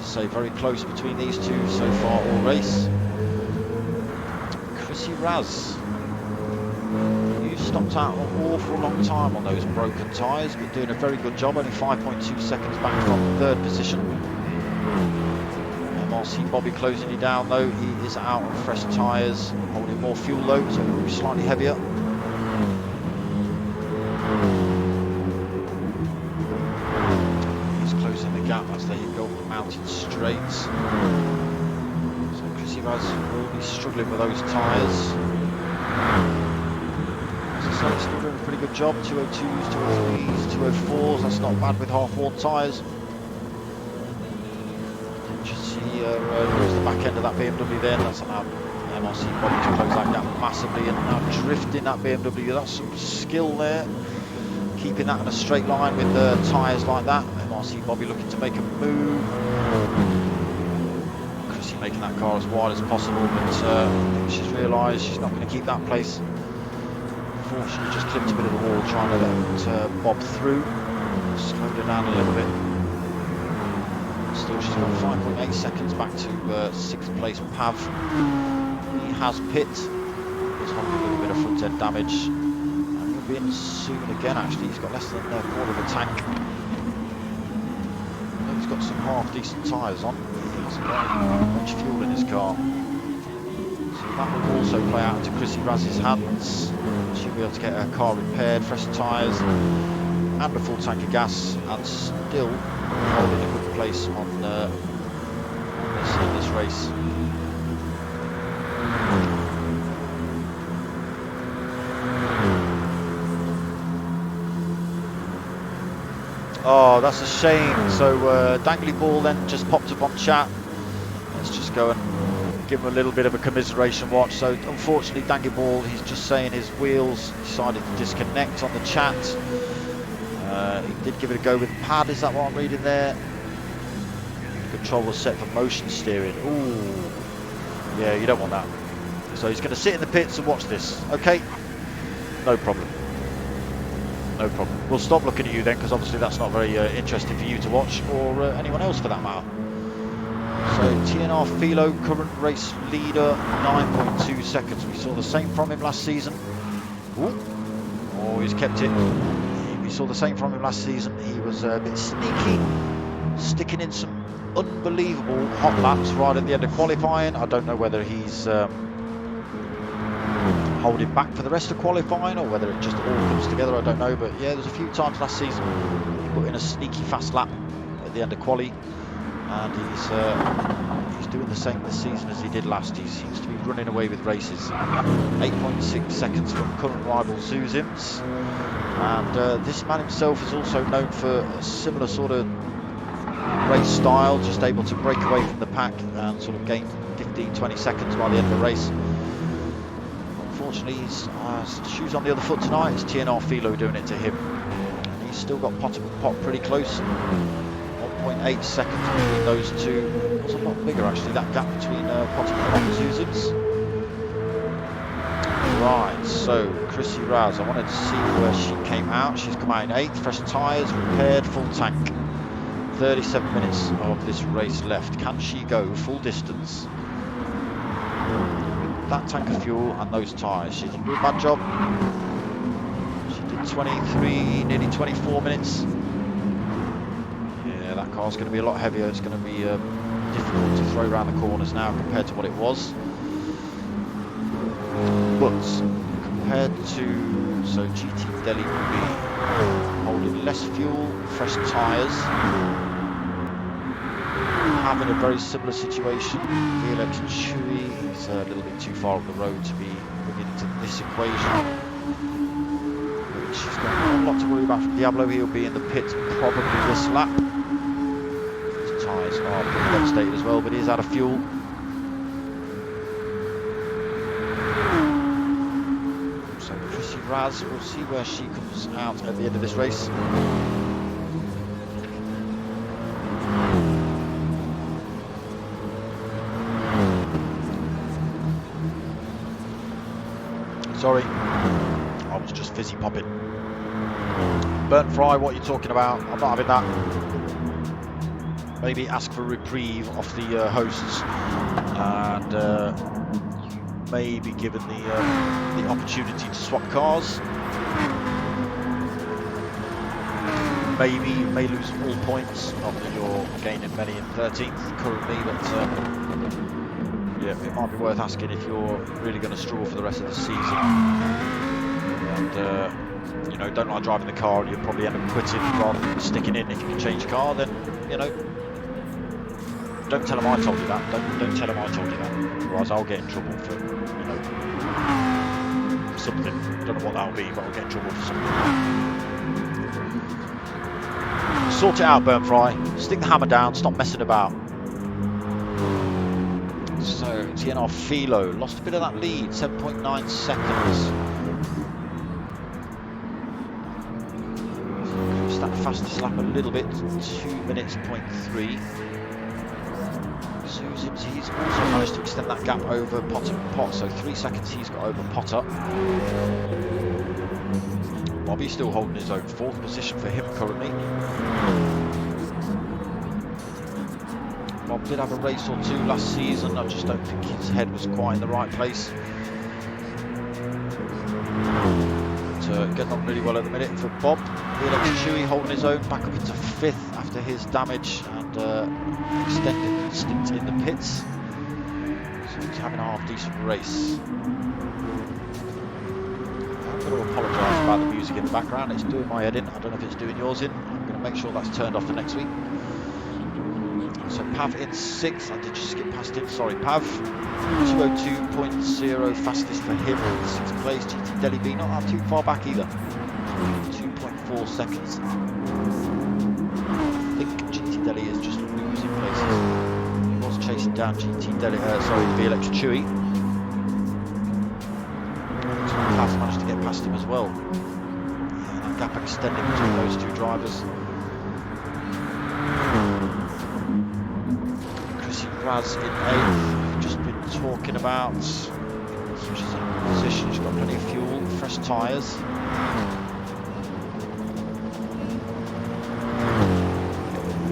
So very close between these two so far all race. Chrissy Raz, you stopped out an awful long time on those broken tyres, but doing a very good job, only 5.2 seconds back from 3rd position. MRC Bobby closing you down though. He is out on fresh tyres, holding more fuel though, so it'll be slightly heavier. He's closing the gap as they go up the mountain straights. So Chrissy Raz will be struggling with those tyres. As I say, still doing a pretty good job. 202s, 203s, 204s. That's not bad with half-worn tyres. Towards the back end of that BMW there, that's allowed MRC Bobby to close that gap massively, and now drifting that BMW. That's some skill there, keeping that in a straight line with the tyres like that. MRC Bobby looking to make a move. Chrissy making that car as wide as possible, but I think she's realised she's not going to keep that place. Unfortunately, just clipped a bit of the wall trying to let it bob through. Slowed her down a little bit. Still, she's got 5.8 seconds back to 6th place Pav. He has pit. He's having a little bit of front end damage. And he'll be in soon again, actually. He's got less than a quarter of a tank. He's got some half decent tyres on. He hasn't got much fuel in his car. So that will also play out into Chrissy Raz's hands. She'll be able to get her car repaired, fresh tyres, and a full tank of gas, and still holding a good place on this race. Oh, that's a shame. So Dangly Ball then just popped up on chat. Let's just go and give him a little bit of a commiseration watch. So unfortunately, Dangly Ball, he's just saying his wheels decided to disconnect on the chat. He did give it a go with pad, is that what I'm reading there? The control was set for motion steering. Ooh, yeah, you don't want that. So he's going to sit in the pits and watch this. Okay, no problem. No problem. We'll stop looking at you then, because obviously that's not very interesting for you to watch, or anyone else for that matter. So TNR Philo, current race leader, 9.2 seconds. We saw the same from him last season. Ooh. Oh, he's kept it. We saw the same from him last season. He was a bit sneaky, sticking in some unbelievable hot laps right at the end of qualifying. I don't know whether he's holding back for the rest of qualifying or whether it just all comes together, I don't know. But yeah, there's a few times last season he put in a sneaky fast lap at the end of quali, and he's doing the same this season as he did last. He seems to be running away with races. 8.6 seconds from current rival Zuzims, and this man himself is also known for a similar sort of race style, just able to break away from the pack and sort of gain 15-20 seconds by the end of the race. Unfortunately, he's shoes on the other foot tonight. It's TNR Philo doing it to him. And he's still got Pot pretty close. 1.8 seconds between those two. It was a lot bigger actually, that gap between Pot and Zuzims. Right, so Chrissy Raz, I wanted to see where she came out. She's come out in 8th, fresh tyres, repaired, full tank. 37 minutes of this race left. Can she go full distance? That tank of fuel and those tyres. She didn't do a bad job. She did 23, nearly 24 minutes. Yeah, that car's going to be a lot heavier. It's going to be difficult to throw around the corners now compared to what it was. But compared to, so GT Delhi will be holding less fuel, fresh tyres. Having a very similar situation. VLX Chewy, he's a little bit too far up the road to be bringing into this equation. But she's got a lot to worry about from Diablo. He'll be in the pits probably this lap. His tyres are pretty devastated as well, but he's out of fuel. So Chrissy Raz, we'll see where she comes out at the end of this race. Sorry, I was just fizzy popping. Burnt Fry, what are you talking about? I'm not having that. Maybe ask for a reprieve off the hosts, and you may be given the opportunity to swap cars. Maybe you may lose all points, not that you're gaining many in 13th currently, but yeah, it might be worth asking if you're really going to struggle for the rest of the season, and you know, don't like driving the car, and you'll probably end up quitting rather than sticking in. If you can change car, then you know, don't tell them I told you that. Don't tell them I told you that, otherwise I'll get in trouble for, you know, something. Don't know what that'll be, but I'll get in trouble for something. Sort it out, Burnt Fry. Stick the hammer down. Stop messing about. So TNR Philo lost a bit of that lead, 7.9 seconds. Increased that fastest lap a little bit, 2 minutes, 0.3. Zuzims, he's also managed to extend that gap over Potter and Pot, so 3 seconds he's got over Potter. Bobby's still holding his own, 4th position for him currently. Bob did have a race or two last season, I just don't think his head was quite in the right place. But getting on really well at the minute for Bob. Chewy holding his own, back up into 5th after his damage and extended stint in the pits. So he's having a half decent race. I'm going to apologise about the music in the background, it's doing my head in. I don't know if it's doing yours in. I'm going to make sure that's turned off for next week. So Pav in 6th, I did just skip past him, sorry Pav. 2:02.0 fastest for him, 6th place. GT Deli B, not too far back either. 2.4 seconds. I think GT Deli is just losing places. He was chasing down GT Deli, sorry, VLX Chewy. Pav managed to get past him as well. Yeah, that gap extending between those two drivers. Raz in 8th, we've just been talking about. She's in a good position, she's got plenty of fuel, fresh tyres.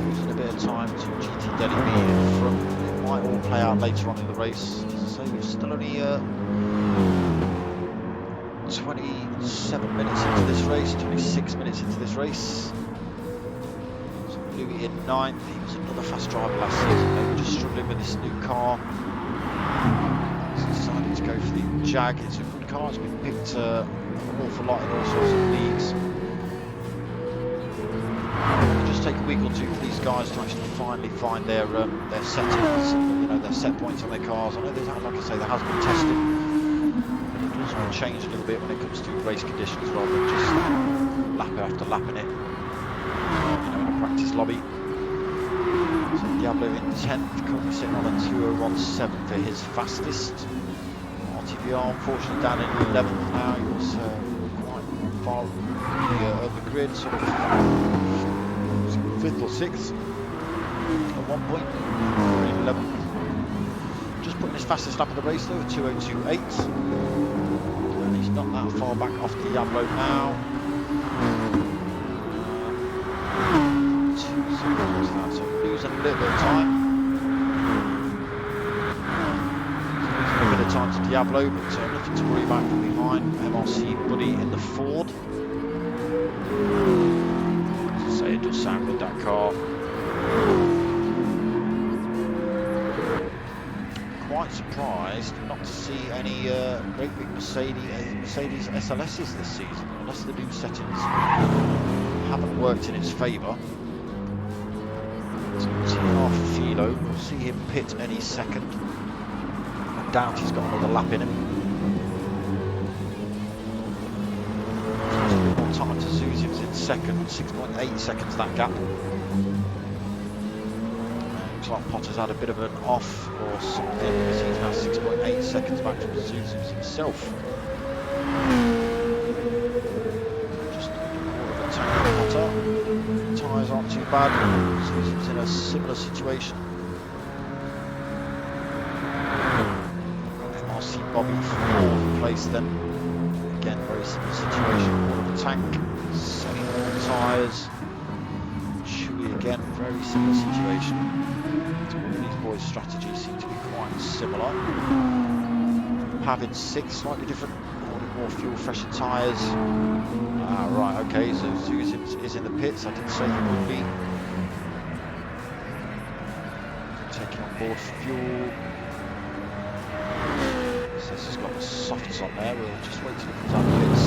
Losing a bit of time to GT Deli B in front. It might all play out later on in the race. So we're still only 27 minutes into this race, 26 minutes into this race. In 9th, he was another fast driver last season. They were just struggling with this new car. He's decided to go for the Jag. It's a good car, it's been picked an awful lot in all sorts of leagues. It'll just take a week or two for these guys to actually finally find their settings, you know, their set points on their cars. I know there's, like I say, there has been testing, but it does want to change a little bit when it comes to race conditions rather than just lap after lapping it. Practice lobby. So Diablo in 10th, currently sitting on a 2:01.7 for his fastest. RTVR unfortunately down in 11th now. He was quite far of the grid, sort of 5th or 6th at one point. In 11th. Just putting his fastest lap of the race though, 2:02.8. And he's not that far back off Diablo now. So losing a little bit of time. Losing a bit of time to Diablo, but nothing to worry about from behind. MRC buddy in the Ford. As I say, it does sound good, that car. Quite surprised not to see any great big Mercedes SLSs this season, unless the new settings haven't worked in its favour. TOR Philo, we'll see him pit any second. I doubt he's got another lap in him. Just a bit more time to Zuzims in 2nd, 6.8 seconds that gap. Looks like Potter's had a bit of an off or something because he's now 6.8 seconds back from Zuzims himself. Just more of a tank for Potter. Tyres aren't too bad, Zuzims in a similar situation. MRC Bobby 4th place then. Again, very similar situation. More of a tank, semi-worn tyres. Chewy again, very similar situation. All of these boys' strategies seem to be quite similar. Having 6, slightly different. More fuel, fresher tyres. Right, okay, so Zuzims is in the pits. I did say he would be. Taking on board fuel. So this has got the softs on there. We'll just wait till it comes out of the pits.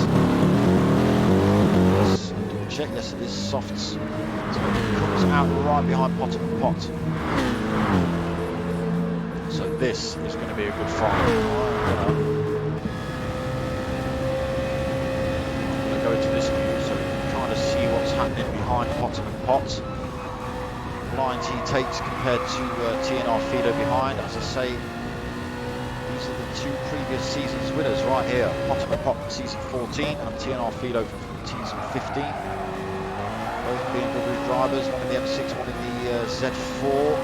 Yes, double check. Yes, it is softs. So it comes out right behind Potter and Pot. So this is going to be a good fight. Go into this view so we can kind of see what's happening behind Potter and Pot. Lines he takes compared to TNR Fido behind. As I say, these are the 2 previous season's winners right here. Potter and Pot from season 14 and TNR Fido from season 15. Both BMW drivers, one in the M6, one in the Z4.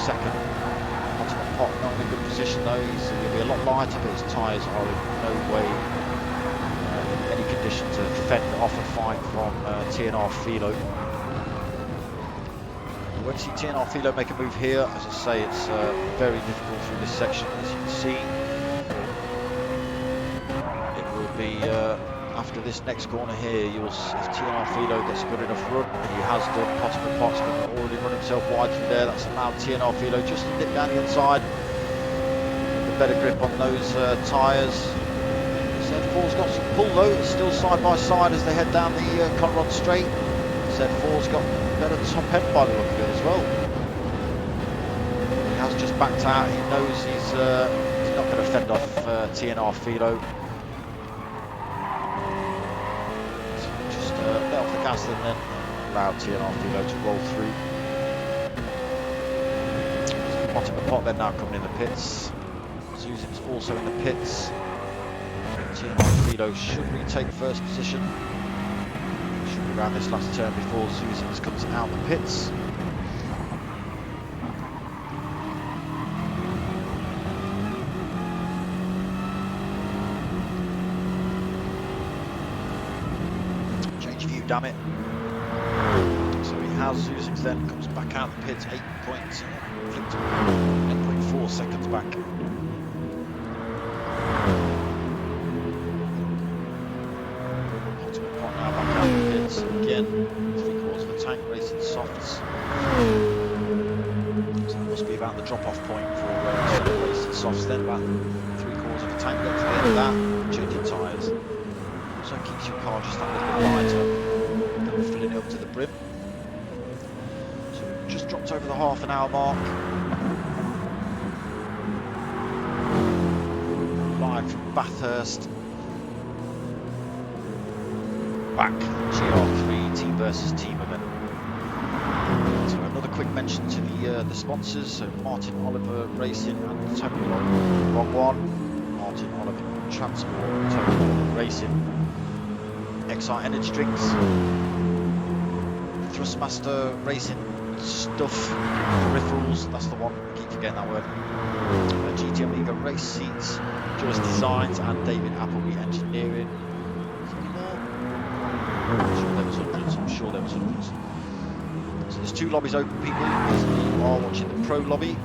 second. Ultimate Pot not in a good position though. He'll be a lot lighter, but his tyres are in no way in any condition to fend off a fight from TNR Philo. We won't see TNR Philo make a move here. As I say, it's very difficult through this section, as you can see. It will be after this next corner here. If TNR Philo gets a good enough run, and he has done, Ultimate Pot's already run himself wide through there. That's allowed TNR Philo just to dip down the inside. A better grip on those tyres. Z4's got some pull though. It's still side by side as they head down the Conrod Straight. Z4's got better top end by the look of it as well. He has just backed out. He knows he's not going to fend off TNR Philo. So just let off the gas and then allow TNR Philo to roll through. Bottom of the pot then now coming in the pits. Zuzim's also in the pits. TNR Philo should retake first position. Should be around this last turn before Zuzim's comes out the pits. Change view, damn it. So he has Zuzim's then comes back out the pits, 8.4 seconds back. Again, 3/4 of a tank racing softs. So that must be about the drop-off point for racing softs. Then about 3/4 of a tank. Get to the end of that, changing tyres. So it keeps your car just that little bit lighter than filling it up to the brim. So we've just dropped over the half an hour mark. Live from Bathurst. Back, GR3 team versus team event. So another quick mention to the sponsors. So Martin Oliver Racing and Tony Long. Wrong one. Martin Oliver Transport, Tony Long Racing. XR Energy Drinks. Thrustmaster Racing Stuff. Peripherals, that's the one. I keep forgetting that word. GT Amiga Race Seats. Joyce Designs and David Appleby Engineering. I'm sure there was hundreds. So there's two lobbies open, people. You are watching the Pro lobby.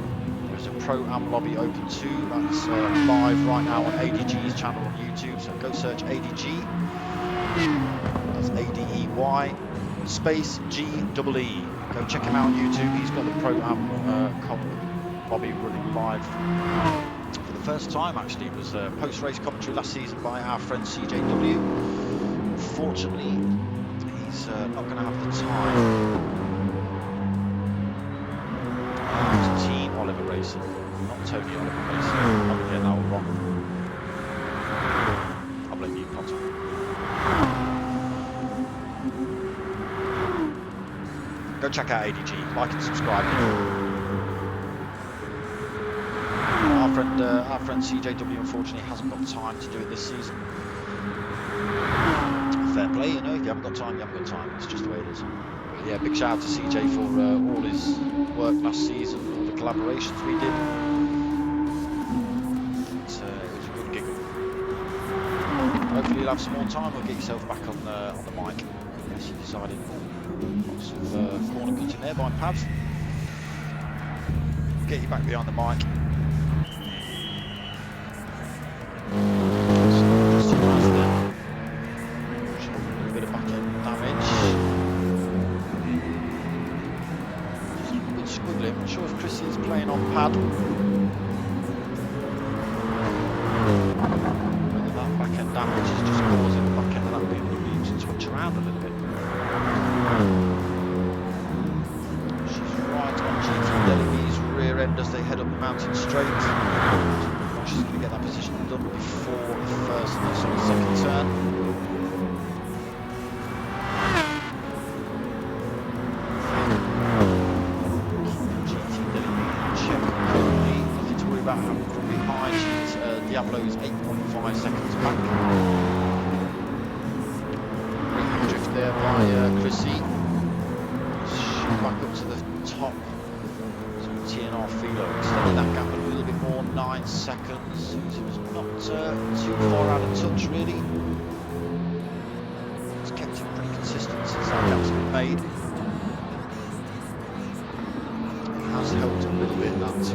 There's a Pro Am lobby open too. That's live right now on Adey Gee's channel on YouTube. So go search Adey Gee. That's ADEY space GEE. Go check him out on YouTube. He's got the Pro Am lobby running live for the first time. Actually, it was post-race commentary last season by our friend CJW. Unfortunately, he's not going to have the time. It's Team Oliver Racing, not Tony Oliver Racing. I'm getting that all wrong. I'll blame you, Potter. Go check out Adey Gee, like and subscribe. Our friend CJW unfortunately hasn't got time to do it this season. Fair play, you know, if you haven't got time, you haven't got time. It's just the way it is. But yeah, big shout out to CJ for all his work last season, all the collaborations we did. It was a good giggle. Hopefully you'll have some more time. We'll get yourself back on the mic. Unless you decided lots of corner cutting there by Pav. Get you back behind the mic. Playing on pad. Whether that back end damage is just causing the back end of that beam to twitch around a little bit. She's right on GT Delaby's rear end as they head up the mountain straight. She's going to get that position done before the second turn. From behind, Diablo's 8.5 seconds back. Great drift there by Chrissy. Back up to the top. So TNR Philo, extending that gap a little bit more, 9 seconds. It was not too far out of touch really. It's kept him pretty consistent since that gap's been made. It has helped a little bit that there's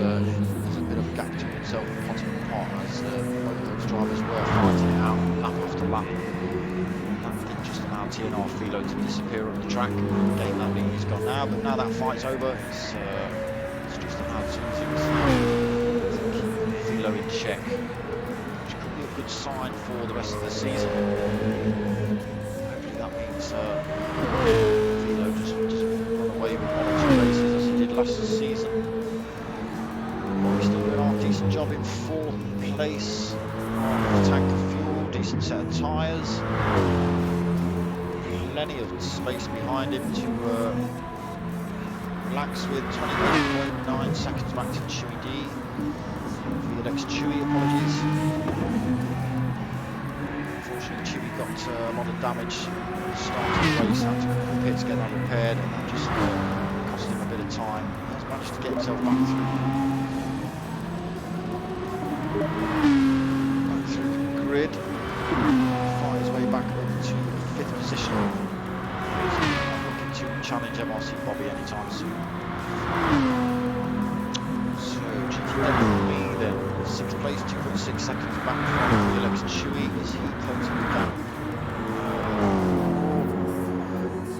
a bit of a gap between himself and Potter and Pot, as both those drivers were fighting it out lap after lap. That didn't just allow TNR Philo to disappear on the track. Gain that lead, he's gone now, but now that fight's over, it's just allowed to keep Philo in check, which could be a good sign for the rest of the season. Hopefully that means Philo doesn't run away with 1 or 2 races as he did last season. But we're still doing our decent job in 4th place. Tank of fuel, decent set of tyres. Plenty of space behind him to relax with. 21.9 seconds back to Chewy D. Felix Chewy, apologies. Unfortunately, Chewy got a lot of damage at the start of the race, had to come to the pits to get that repaired, and that just cost him a bit of time. He's managed to get himself back through the grid. Fight his way back up to 5th position. He's not looking to challenge MRC Bobby anytime soon. So GTW then 6th place, 2.6 seconds back from Felix Chewy as he closes the gap.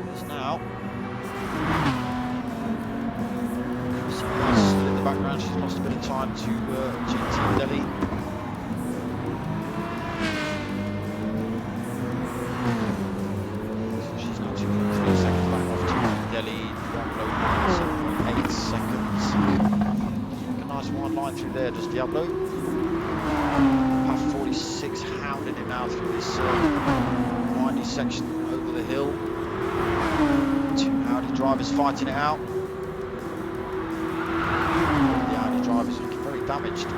There's now Chrissy still in the background. She's lost a bit of time to GT Delhi. Through there, just Diablo. Path 46 hounding him now through this windy section over the hill. 2 Audi drivers fighting it out. The Audi drivers looking very damaged.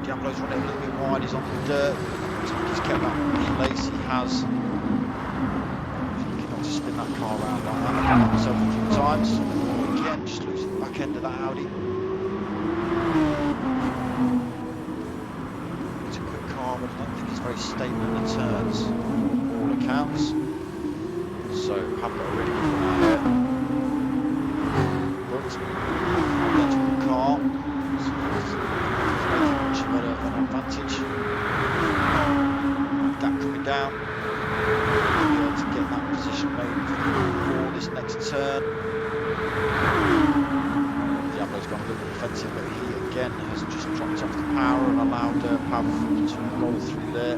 Diablo's running a little bit wide, he's on the dirt. He's kept that place, he has. Spin that car around like that. I've done that myself a few times. Again, just losing the back end of that Audi. It's a quick car, but I don't think it's very stable in the turns, all accounts. So, have got a really good run out there. But, identical car. So, it's making much better of an advantage. Gap coming down. Position made for this next turn. Diablo's gone a little bit defensive, but he again has just dropped off the power and allowed Powerful to roll through there.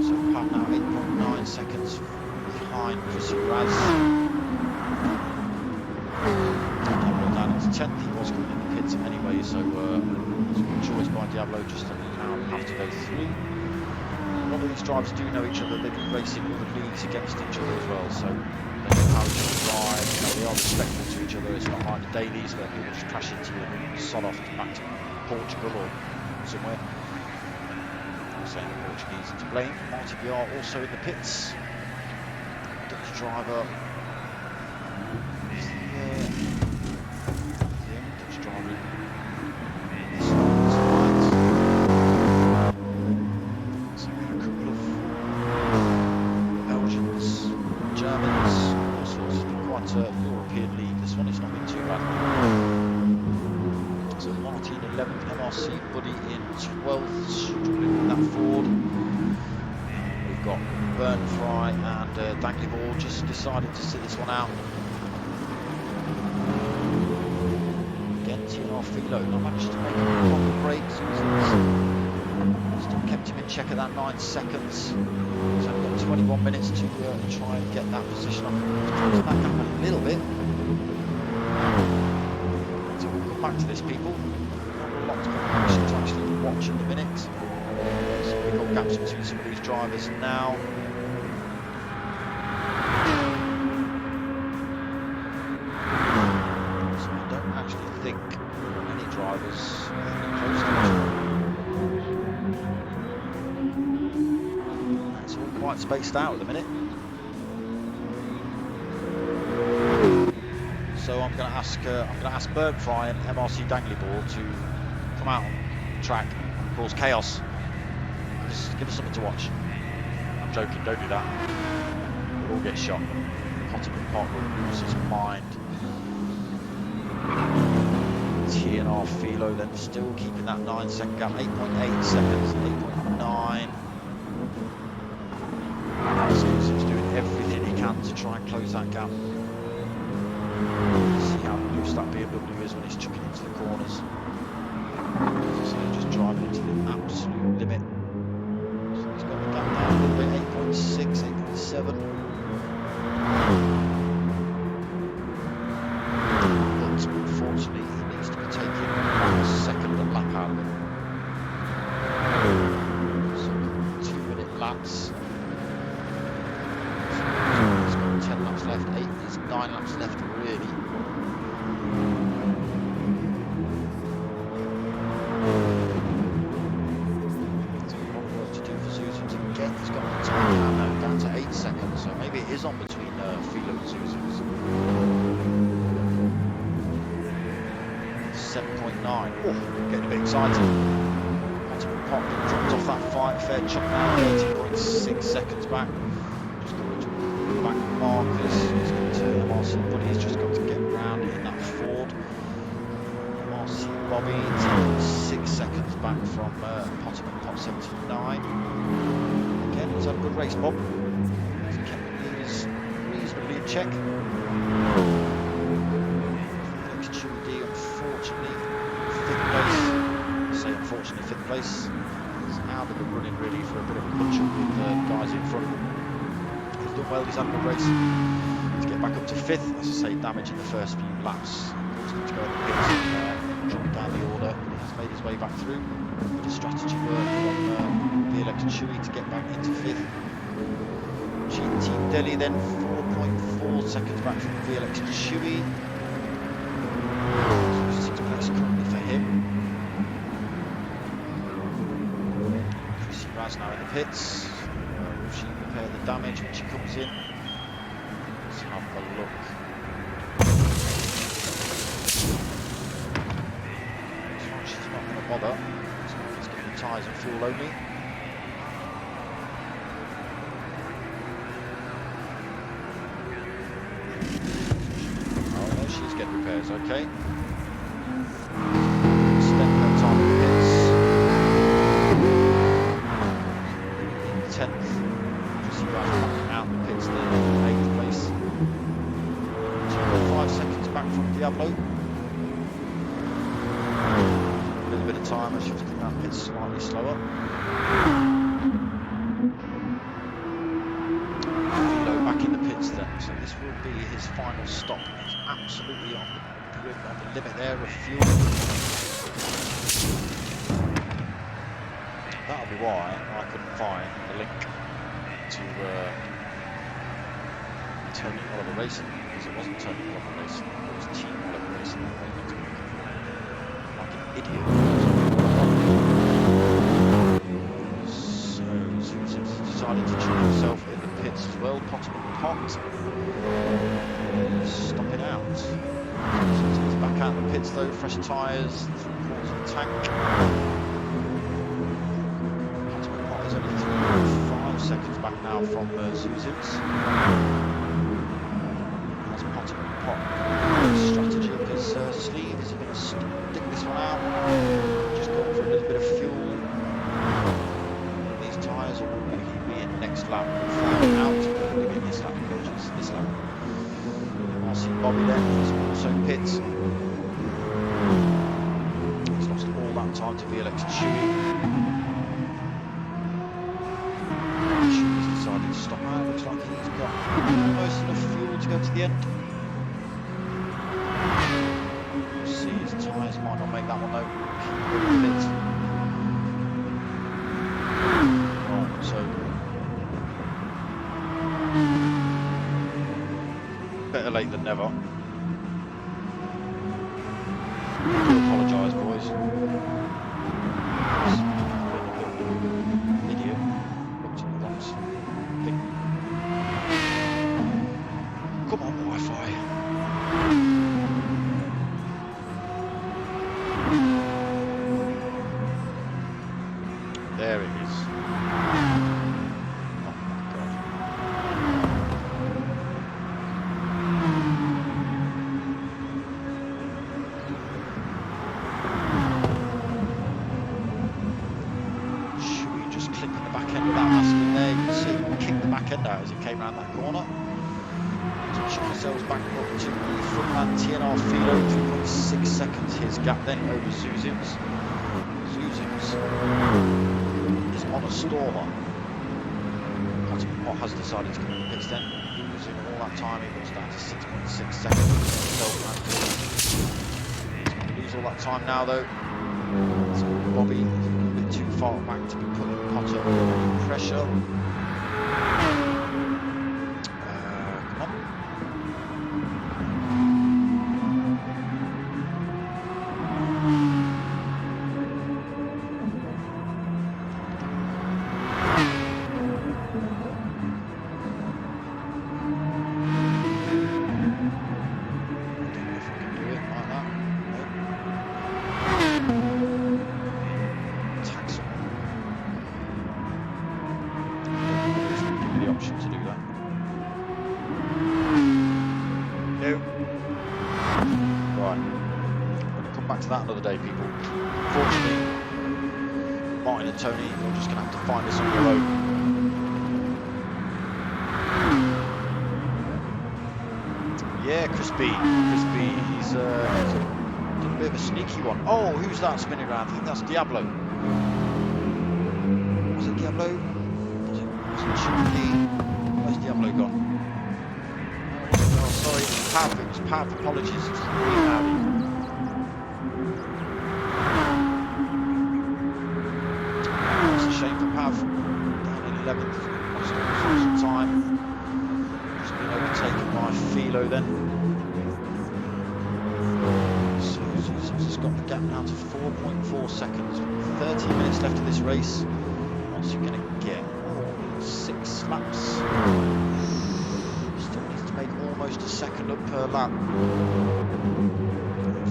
So Power now 8.9 seconds behind Chrissy Raz. Diablo down into 10th. He was coming in the pits anyway, so it's a good choice by Diablo just an hour and a half to go through. A lot of these drivers do know each other, they've been racing other leagues against each other as well, so they know how each other drive, they are respectful to each other. It's not like the dailies where people just crash into you and sod off back to Portugal or somewhere. I'm saying the Portuguese are to blame. Marty BR also in the pits. Dutch driver is there. The only Dutch driver in this so we had a couple of Belgians, Germans, all sorts. It's been quite a European league. This one has not been too bad. So Martin 11th, MRC Buddy in 12th, struggling with that Ford. We've got Burn Fry and Dangly Ball just decided to sit this one out. Again, TNR Philo not managed to make a proper break. Still kept him in check at that 9 seconds. So we've got 21 minutes to try and get that position up. Closing that gap a little bit. So we'll come back to this, people. Not a lot to actually watch at the minute. Some big old gaps between some of these drivers now. So I don't actually think any drivers are close to each other. It's all quite spaced out at the minute. So I'm going to ask Burnt Fry and MRC Dangly Ball to come out on track, cause chaos. Give us something to watch. I'm joking, don't do that. We'll all get shot. Potterman Pot will lose his mind. TNR Philo then still keeping that 9-second gap, 8.8 seconds, 8.9. He's doing everything he can to try and close that gap. See how loose that BMW is when he's chucking into the corners. So just driving into the absolute limit. So he's got the gap down a little bit, 8.6, 8.7. But unfortunately, he needs to be taking a second a lap out of it. So 2-minute laps. He's got 10 laps left, 9 laps left really. So a lot of work to do for Zuzums again. He's got the time now down to 8 seconds, so maybe it is on between Philo and Zuzums. 7.9. Oh, getting a bit excited. Pop dropped off that fair chunk now, 13.6 seconds back. Just got to back markers. He's got to MRC Buddy. He's just got to get round in that Ford. MRC Bobby 10.6 seconds back from Potterman Pop 79. Again, he's had a good race, Bob. He's kept the leaders reasonably in check. XQD, unfortunately, fifth place. I say unfortunately, fifth place. He's out of the running really for a bit of a punch up with the guys in front. He's done well, he's had a good race. To get back up to fifth, as I say, damage in the first few laps. He's going to go in the pits and drop down the order. He's made his way back through. Bit of strategy work from VLX Chewy to get back into fifth. GT Delhi then 4.4 seconds back from VLX Chewy. Sixth place currently for him. Chrissy Raz now in the pits. Will she repair the damage when she comes in? Let's have a look. Looks like she's not going to bother. It's getting the tyres and fuel only. Oh no, she's getting repairs, okay. Step her time in the pits. In 10th. Chrissy Raz out the pits there, 8th place. 2.5 seconds back from Diablo. A little bit of time as she was coming out the pits slightly slower. Philo back in the pits then, so this will be his final stop. He's absolutely on the limit there of fuel. That'll be why I couldn't find the link to Tony Oliver Racing, because it wasn't Tony Oliver Racing, it was Team Oliver Racing. Like an idiot. So Zuzums decided to check himself in the pits as well. Potterman Pot stopping out. Zuzums back out of the pits though, fresh tyres, 3/4 of the tank. Potterman Pot is only 3.5 seconds back now from Zuzums. Has Potterman Pot strategy up his sleeve? Is he going to stick this one out? Just go for a little bit of fuel. These tyres, or will he be in next lap? We'll find out. Will he be in this lap? Apologies, this lap. MRC Bobby then is also pits. He's lost all that time to VLX Chewy. Chewy's decided to stop out. Looks like he's got almost enough fuel to go to the end. We'll see, his tyres might not make that one though. Keep going with it. Right, so better late than never. I do apologise, boys. Idiot. Looked at the wrong thing. Come on, Wi-Fi. Chuck ourselves back up to the frontman TNR Philo, 3.6 seconds. His gap then over Zuzims. Zuzims is on a staller. Pot has decided to come in the pits then. Losing all that time, he goes down to 6.6 seconds. Lose all that time now though. So Bobby is a little bit too far back to be putting Potter under pressure. Come on. That another day, people. Unfortunately, Martin and Tony, you're just going to have to find this on your own. Yeah, Crispy, he's done a bit of a sneaky one. Oh, who's that spinning around? I think that's Diablo. Was it Diablo? Was it Chunky? Where's Diablo gone? Oh, sorry, it was Pav. Apologies. It's really loud. Shame for Pav, down in 11th, lost some time, just been overtaken by Philo then. So he's got the gap now to 4.4 seconds, 30 minutes left of this race. What's he going to get? 6 laps. Still needs to make almost a second up per lap. If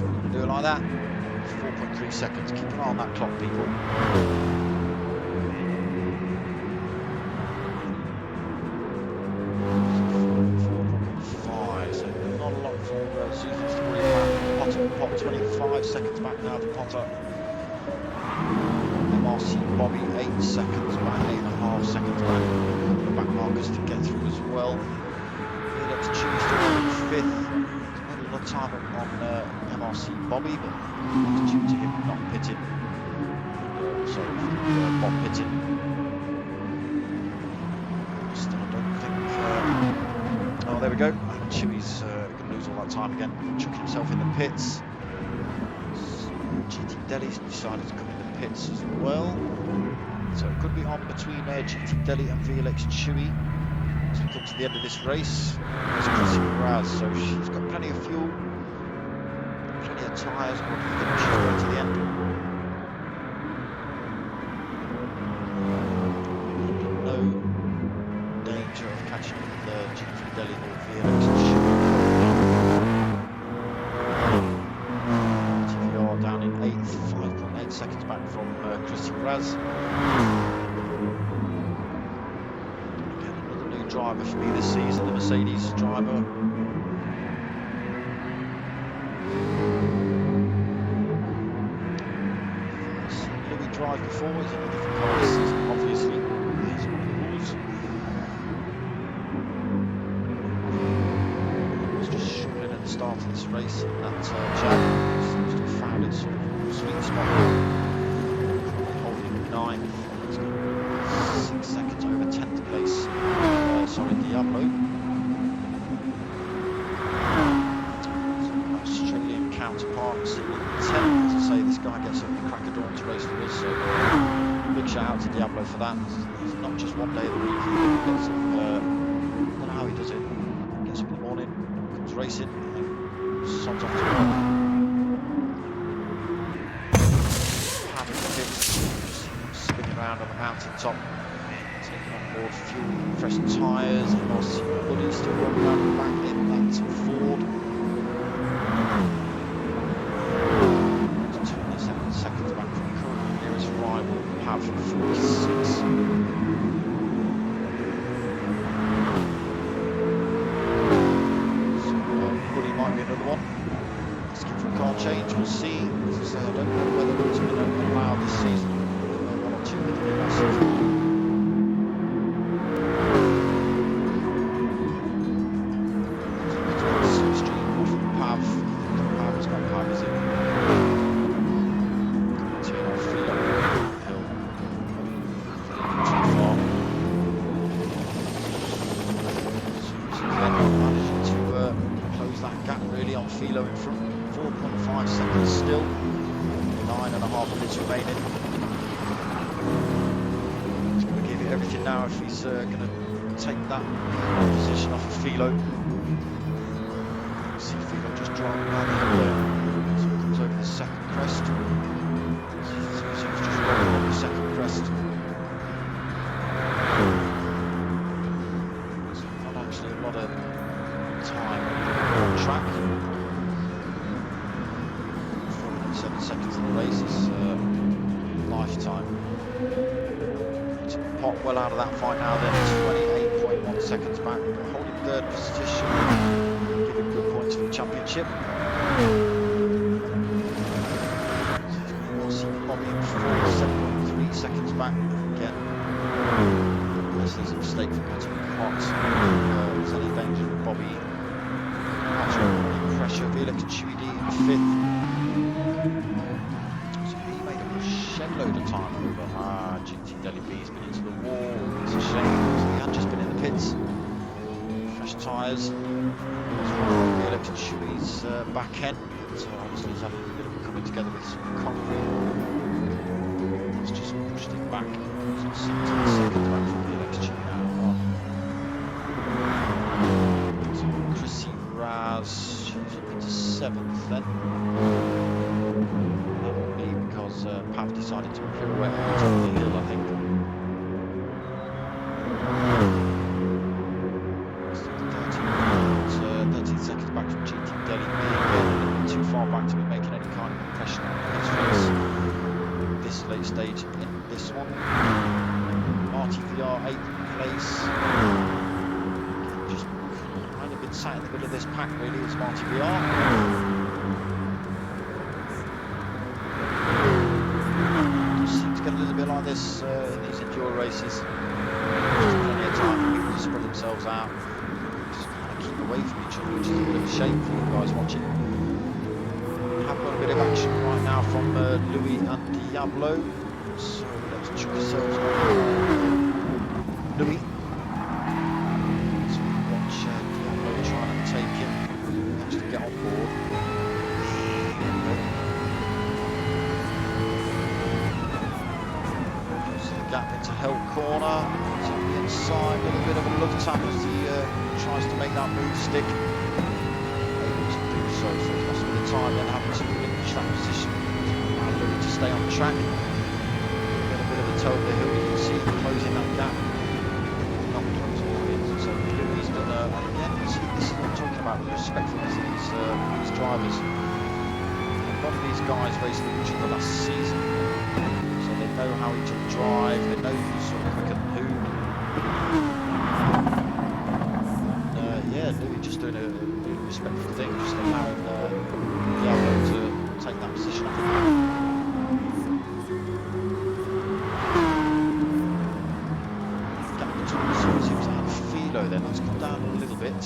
we're going to do it like that, 4.3 seconds, keep an eye on that clock, people. 25 seconds back now to Potter. MRC Bobby 8 seconds back, 8.5 seconds back. The back markers to get through as well. Felix Chewie still in 5th. Made a lot of time on MRC Bobby, but it's due to him not pitting. Sorry, Bob pitting. Still, I don't think. Oh, there we go. Chewie's going to lose all that time again, chucking himself in the pits. GT Delhi's decided to come in the pits as well. So it could be on between GT Delhi and Felix Chewie as we come to the end of this race. There's Chrissy Raz, so she's got plenty of fuel, plenty of tyres, and I think she's going to the end. No danger of catching up with GT Delhi or Felix Chewie. Down in 8th, 5.8 seconds back from Chrissy Raz. Again, another new driver for me this season, the Mercedes driver. Seen Louis drive before, he's in a different car this season, obviously. Here's one of the rules. He's just struggling at the start of this race in that jab. Found its sort of sweet spot. Holding 9th. It's got 6 seconds over 10th place. Sorry, Diablo. So Australian counterpart sitting in 10th. As I say, this guy gets up at the crack of dawn to race for us. So big shout out to Diablo for that. It's not just one day of the week. He gets up. I don't know how he does it. Gets up in the morning, comes racing, and sods off to work. Spinning around on the mountain top, taking on board fuel, fresh tyres, MRC Buddy still rolling around the back in that Ford. 27 seconds back from current nearest rival, Pav 46. So Buddy might be another one. Asking for a car change, we'll see. As I say, I don't know whether it's going to allow this season. on Philo in front, 4.5 seconds still, 9.5 minutes remaining. He's going to give it everything now if he's going to take that position off of Philo. See Philo just driving down the hill there. So he comes over the second crest. So he's just rolling over the second crest. So not actually a lot of time on track. 4.7 seconds in the race is lifetime. To pop well out of that fight now then, 28.1 seconds back, holding third position, giving good points for the championship. MRC Bobby in 7.3 seconds back again. Unless there's a mistake from cutting hot, there's any danger of Bobby actually pressure. Felix Chewy in 5th. So he made a shed load of time over GT Delhi B's been into the wall. It's a shame because he had just been in the pits. Fresh tyres. Felix Chewy's back end. So obviously he's having a bit of a coming together with some concrete. It's just pushed him back. So 17 seconds back from Felix Chewy now. So Chrissy Raz, she's up into 7th then. That would be because Pav decided to pirouette out of the hill, I think. 13 seconds back from GT Delhi. Again, a little bit too far back to be making any kind of impression on this race. This late stage in this one. Marty VR 8th place. Just kind of been sat in the middle of this pack really as Marty VR. Just seems to get a little bit like this in these enduro races. Just plenty of time for people to spread themselves out. Just kind of keep away from each other, which is a bit of a shame for you guys watching. We have got a bit of action right now from Louis and Diablo. So let's check ourselves on Louis. So we watch Diablo trying to take him. Actually get on board. Gap into Hell Corner, it's on the inside, a little bit of a love tap as he tries to make that move stick. Able to do so, so he's lost a bit of time then having to relinquish that position. Now Louis to stay on track. Get a bit of a toe of the hill, you can see closing that gap. Not closing it, so Louis done again, see, this is what I'm talking about with respectfulness of these drivers. A lot of these guys raced with each other last season. They know how each other drive, they know who's sort of quicker than who. And, yeah, Louis just doing a really respectful thing, just allowing Diablo to take that position off him. Gap between the Zoozims and Philo then, that's come down a little bit.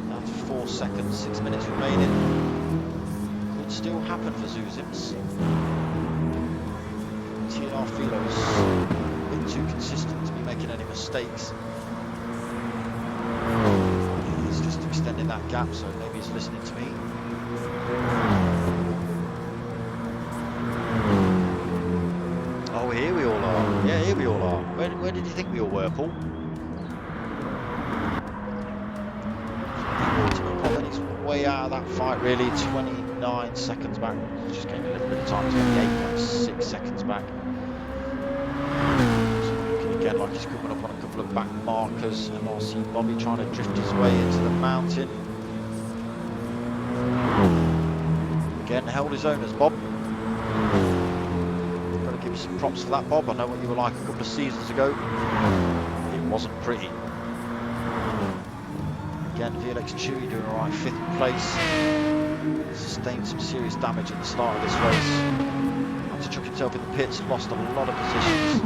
Down to 4 seconds, 6 minutes remaining. Could still happen for Zoozims. TOR Philo's a bit too consistent to be making any mistakes. He's just extending that gap, so maybe he's listening to me. Oh, here we all are. Yeah, here we all are. Where did you think we all were, Paul? He's way out of that fight, really. 29 seconds back. Just gave me a little bit of time. 28.6 seconds back. Again, like he's coming up on a couple of back markers. MRC Bobby trying to drift his way into the mountain. Again, held his own as Bob. Got to give you some props for that, Bob. I know what you were like a couple of seasons ago. It wasn't pretty. Again, Felix Chewy doing alright, 5th place. Sustained some serious damage at the start of this race. Had to chuck himself in the pits, lost a lot of positions.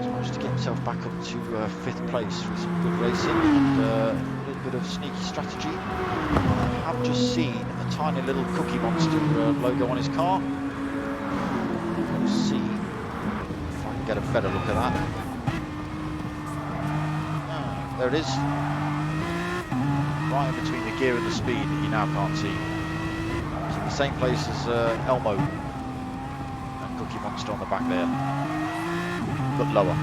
Managed to get himself back up to 5th place with some good racing and a little bit of sneaky strategy. I have just seen a tiny little Cookie Monster logo on his car. We'll see if I can get a better look at that. There it is. right in between the gear and the speed that you now can't see. It's in the same place as Elmo and Cookie Monster on the back there, but lower.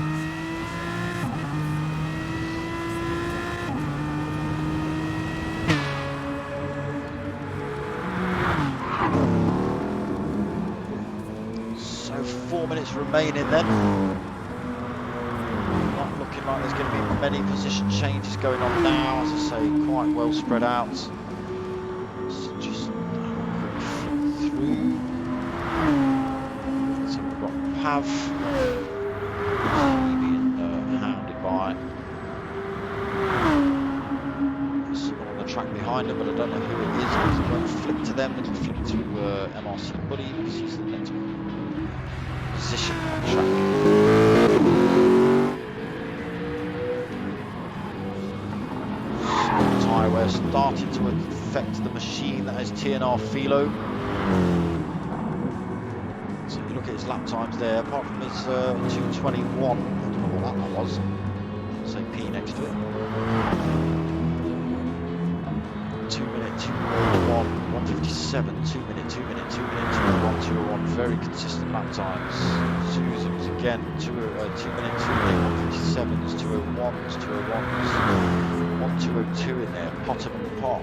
So 4 minutes remaining then. Not looking like there's going to be many position changes going on now. As I say, quite well spread out. So just flip through. So we've got Pav being hounded by someone on the track behind him, but I don't know who it is because it won't flip to them. It'll flip to MRC Buddy because he's the next position on track. Tyre wear starting to affect the machine that is TNR Philo. So if you look at his lap times there, apart from his 2:21, I don't know what that one was. Say P next to it. 2 minute, 2:01, 1:57, 2 minute, 2 minute, 2 minute, 2:01, 2:01. Very consistent lap times. Susans again, 2 minute, 2 minute, 1:57s, 2:01s, 2:01s, 1:2:02 in there. Potter and Pot.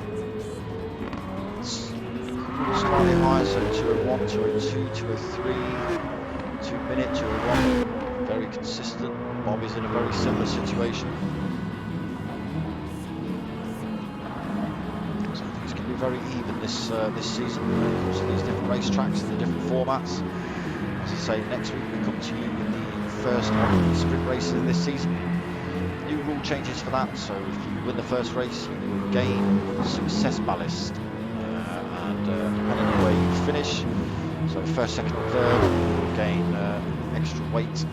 Slightly higher, so 2:01, 2:02, 2:03, 2 minute, 2:01. Very consistent. Bobby's in a very similar situation. Very even this season when it comes to these different racetracks and the different formats. As I say, next week we come to you with the first of the sprint races of this season. New rule changes for that, so if you win the first race you will gain success ballast, and depending on where you finish, so first, second or third, you will gain extra weight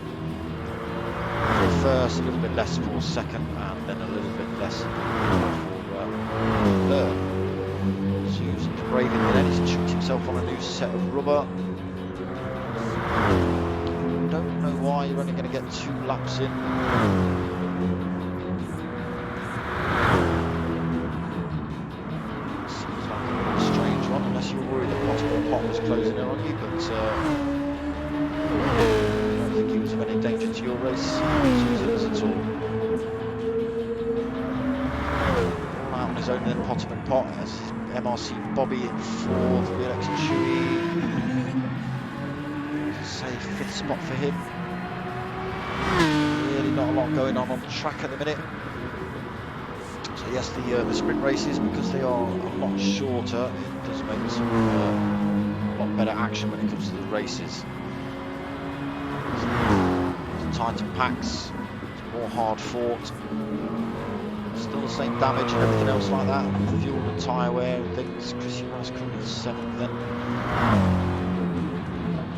for first, a little bit less for second, and then a little bit less for third. Susan's braving the net, he's tricked himself on a new set of rubber. Don't know why you're only going to get 2 laps in. Seems like a strange one, unless you're worried that Pot was closing in on you, but I don't think he was of any danger to your race, Susan's at all. Out on his own, then Potter and Pot as MRC Bobby in 4th, Rex Chewy. Say 5th spot for him. Really not a lot going on the track at the minute. So yes, the sprint races, because they are a lot shorter, it does make some a lot better action when it comes to the races. It's tighter packs, it's more hard fought. Still the same damage and everything else like that. Fuel and tyre wear and things. Chrissy Rice currently 7th then.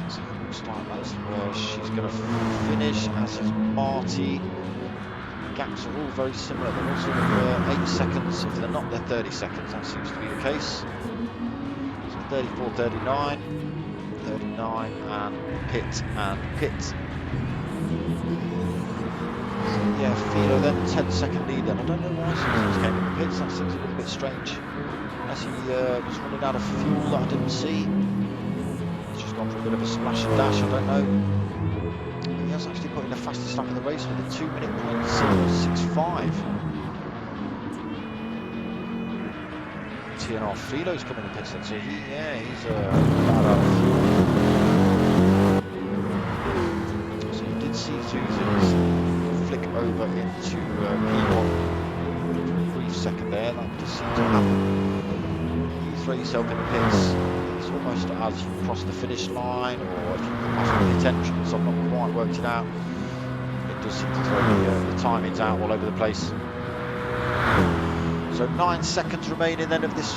So it looks like that's where she's going to finish, as is Marty. Gaps are all very similar. They're all sort of 8 seconds. If they're not, they're 30 seconds. That seems to be the case. So 34, 39, 39, and pit, and pit. Yeah, Philo then 10-second lead then. I don't know why Susan came in the pits, that seems a little bit strange. Unless he was running out of fuel that I didn't see. He's just gone for a bit of a splash and dash, I don't know. But he has actually put in the fastest lap of the race with a 2 minute 0.065. TNR Philo's coming in the pits then, so he's bad out of fuel. So you did see Susan's flick over into P1 for a brief second there. That just seemed to happen. You throw yourself in the pits, it's almost as you cross the finish line, or if you pass the pit entrance. I've not quite worked it out. It does seem to throw the timings out all over the place. So 9 seconds remaining then of this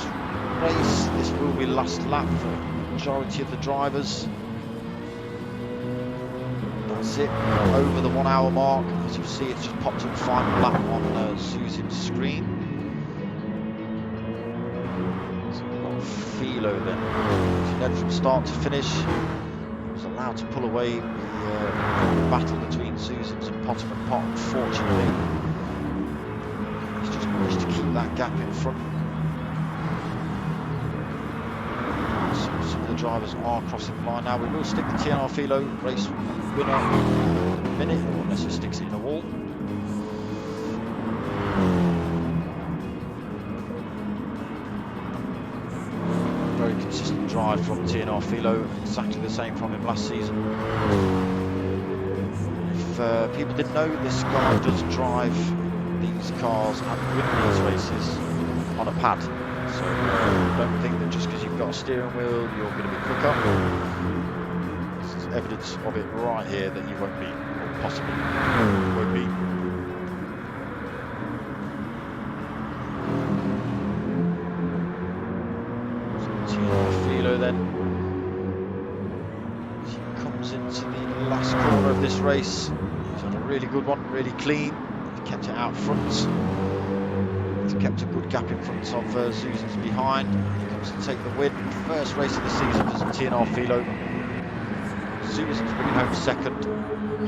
race. This will be last lap for the majority of the drivers. That's it, over the 1 hour mark. As you see, it's just popped up final lap on Susan's screen. So we've got Philo then. She led from start to finish. He was allowed to pull away the battle between Susan's and Potter and Pot, unfortunately. He's just just to keep that gap in front. Some of the drivers are crossing the line now. We will stick the TNR Philo race winner in a minute, unless it sticks it in a wall. Very consistent drive from TNR Philo, exactly the same from him last season. If people didn't know, this guy does drive these cars and win these races on a pad. So don't think that just because you've got a steering wheel you're going to be quicker. There's evidence of it right here that you won't be, or possibly won't be. So TNR Philo then, as he comes into the last corner of this race, he's had a really good one, really clean. He's kept it out front. He's kept a good gap in front of Susan's behind. He comes to take the win. First race of the season for TNR Philo. Susan's bringing home second.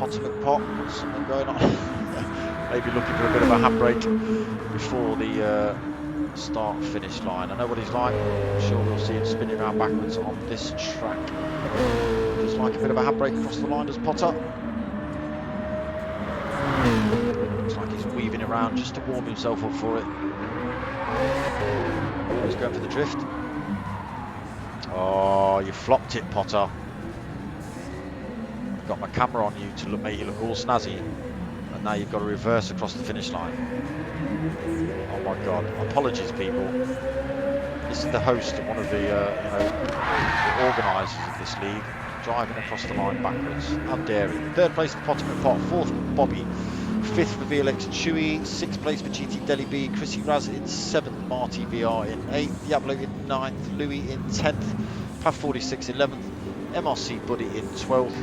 Ultimate pot, something going on. Maybe looking for a bit of a handbrake before the start finish line. I know what he's like. I'm sure we'll see him spinning around backwards on this track. Just like a bit of a handbrake across the line, does Potter. Looks like he's weaving around just to warm himself up for it. He's going for the drift. Oh, you flopped it, Potter. I've got my camera on you to make you look all snazzy, and now you've got to reverse across the finish line. Oh my God! Apologies, people. This is the host of one of the, the organisers of this league, driving across the line backwards. How dare he? Third place for Potter Pot, fourth for Bobby. 5th for VLX Chewy, 6th place for GT Deli B, Chrissy Raz in 7th, Marty VR in 8th, Diablo in 9th, Louis in 10th, Pav 46 11th, MRC Buddy in 12th,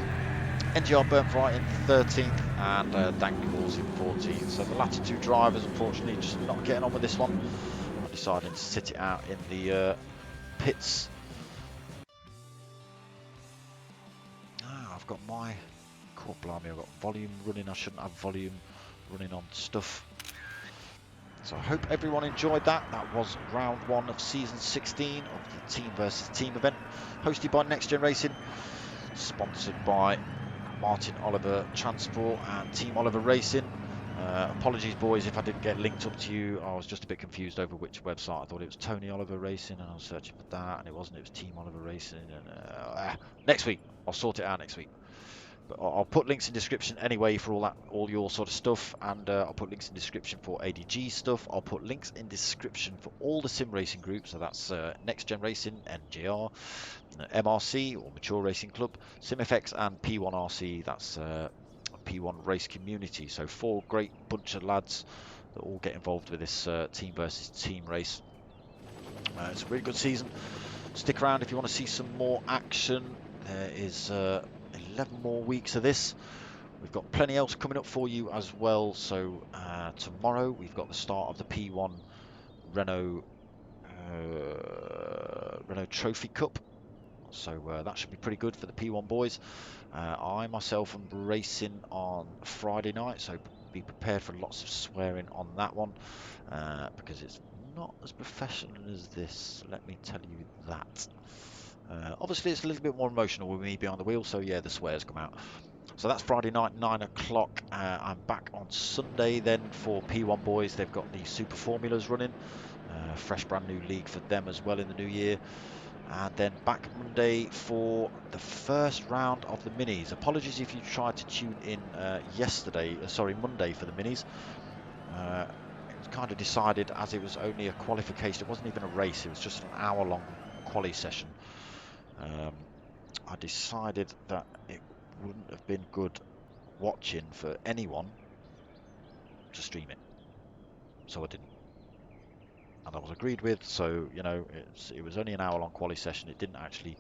NGR T-Vt in 13th, and Dank Balls in 14th. So the latter two drivers, unfortunately, just not getting on with this one. I'm deciding to sit it out in the pits. I've got my... Oh, blimey, I've got volume running. I shouldn't have volume running on stuff. So I hope everyone enjoyed that. That was round 1 of season 16 of the team versus team event, hosted by Next Gen Racing, sponsored by Martin Oliver Transport and Team Oliver Racing. Apologies, boys, if I didn't get linked up to you. I was just a bit confused over which website. I thought it was Tony Oliver Racing, and I was searching for that, and it wasn't. It was Team Oliver Racing. And next week, I'll sort it out next week. But I'll put links in description anyway for all your sort of stuff, and I'll put links in description for Adey Gee stuff. I'll put links in description for all the sim racing groups, so that's Next Gen Racing, NGR, MRC or Mature Racing Club, SimFX, and P1RC. That's P1 Race Community. So 4 great bunch of lads that all get involved with this team versus team race. It's a really good season. Stick around if you want to see some more action. There is 11 more weeks of this. We've got plenty else coming up for you as well. So tomorrow we've got the start of the P1 Renault Trophy Cup. So that should be pretty good for the P1 boys. I myself am racing on Friday night, so be prepared for lots of swearing on that one, because it's not as professional as this, let me tell you that. Obviously it's a little bit more emotional with me behind the wheel, so yeah, the swears come out. So that's Friday night, 9 o'clock. I'm back on Sunday then for P1 boys. They've got the Super Formulas running. Fresh brand new league for them as well in the new year. And then back Monday for the first round of the minis. Apologies if you tried to tune in Monday for the minis. It was kind of decided, as it was only a qualification, it wasn't even a race, it was just an hour-long quali session. I decided that it wouldn't have been good watching for anyone to stream it, so I didn't. And I was agreed with, so you know, it was only an hour-long quali session. It didn't actually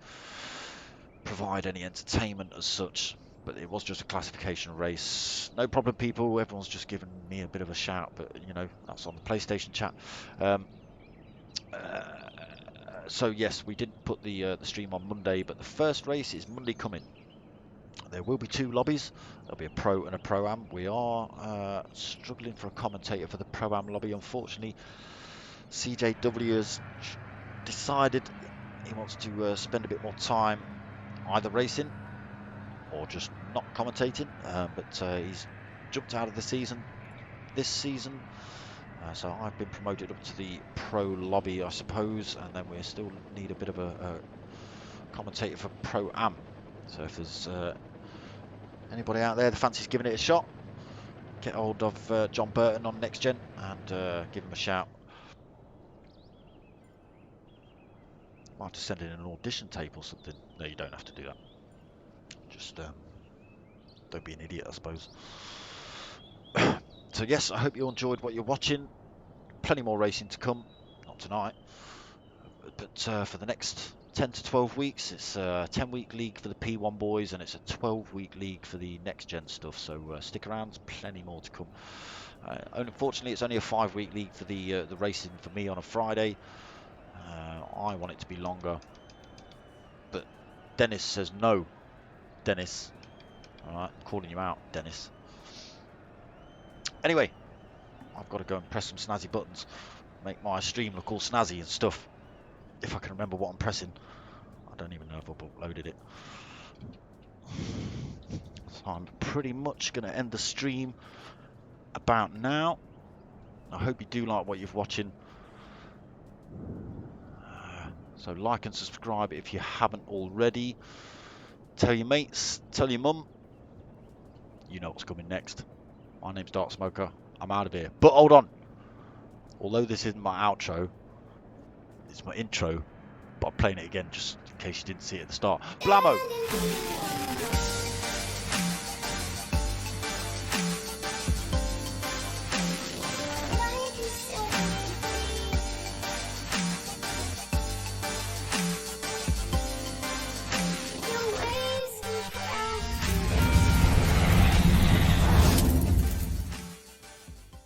provide any entertainment as such, but it was just a classification race. No problem, people. Everyone's just given me a bit of a shout, but you know, that's on the PlayStation chat. So yes, we didn't put the stream on Monday, but the first race is Monday coming. There will be 2 lobbies. There'll be a Pro and a Pro-Am. We are struggling for a commentator for the Pro-Am lobby. Unfortunately, CJW has decided he wants to spend a bit more time either racing or just not commentating. But he's jumped out of the season this season. So I've been promoted up to the Pro lobby, I suppose, and then we still need a bit of a commentator for Pro-Am. So if there's anybody out there that fancies giving it a shot, get hold of John Burton on Next Gen and give him a shout. Might have to send in an audition tape or something. No, you don't have to do that. Just don't be an idiot, I suppose. So yes, I hope you enjoyed what you're watching. Plenty more racing to come. Not tonight, but for the next 10 to 12 weeks. It's a 10-week league for the P1 boys, and it's a 12-week league for the Next Gen stuff. So stick around, plenty more to come. Unfortunately, it's only a 5-week league for the racing for me on a Friday. I want it to be longer, but Dennis says no. Dennis, all right, I'm calling you out, Dennis. Anyway, I've got to go and press some snazzy buttons, make my stream look all snazzy and stuff. If I can remember what I'm pressing. I don't even know if I've uploaded it. So I'm pretty much going to end the stream about now. I hope you do like what you're watching. So like and subscribe if you haven't already. Tell your mates, tell your mum. You know what's coming next. My name's Dark Smoker. I'm out of here. But hold on. Although this isn't my outro, it's my intro. But I'm playing it again just in case you didn't see it at the start. Blammo!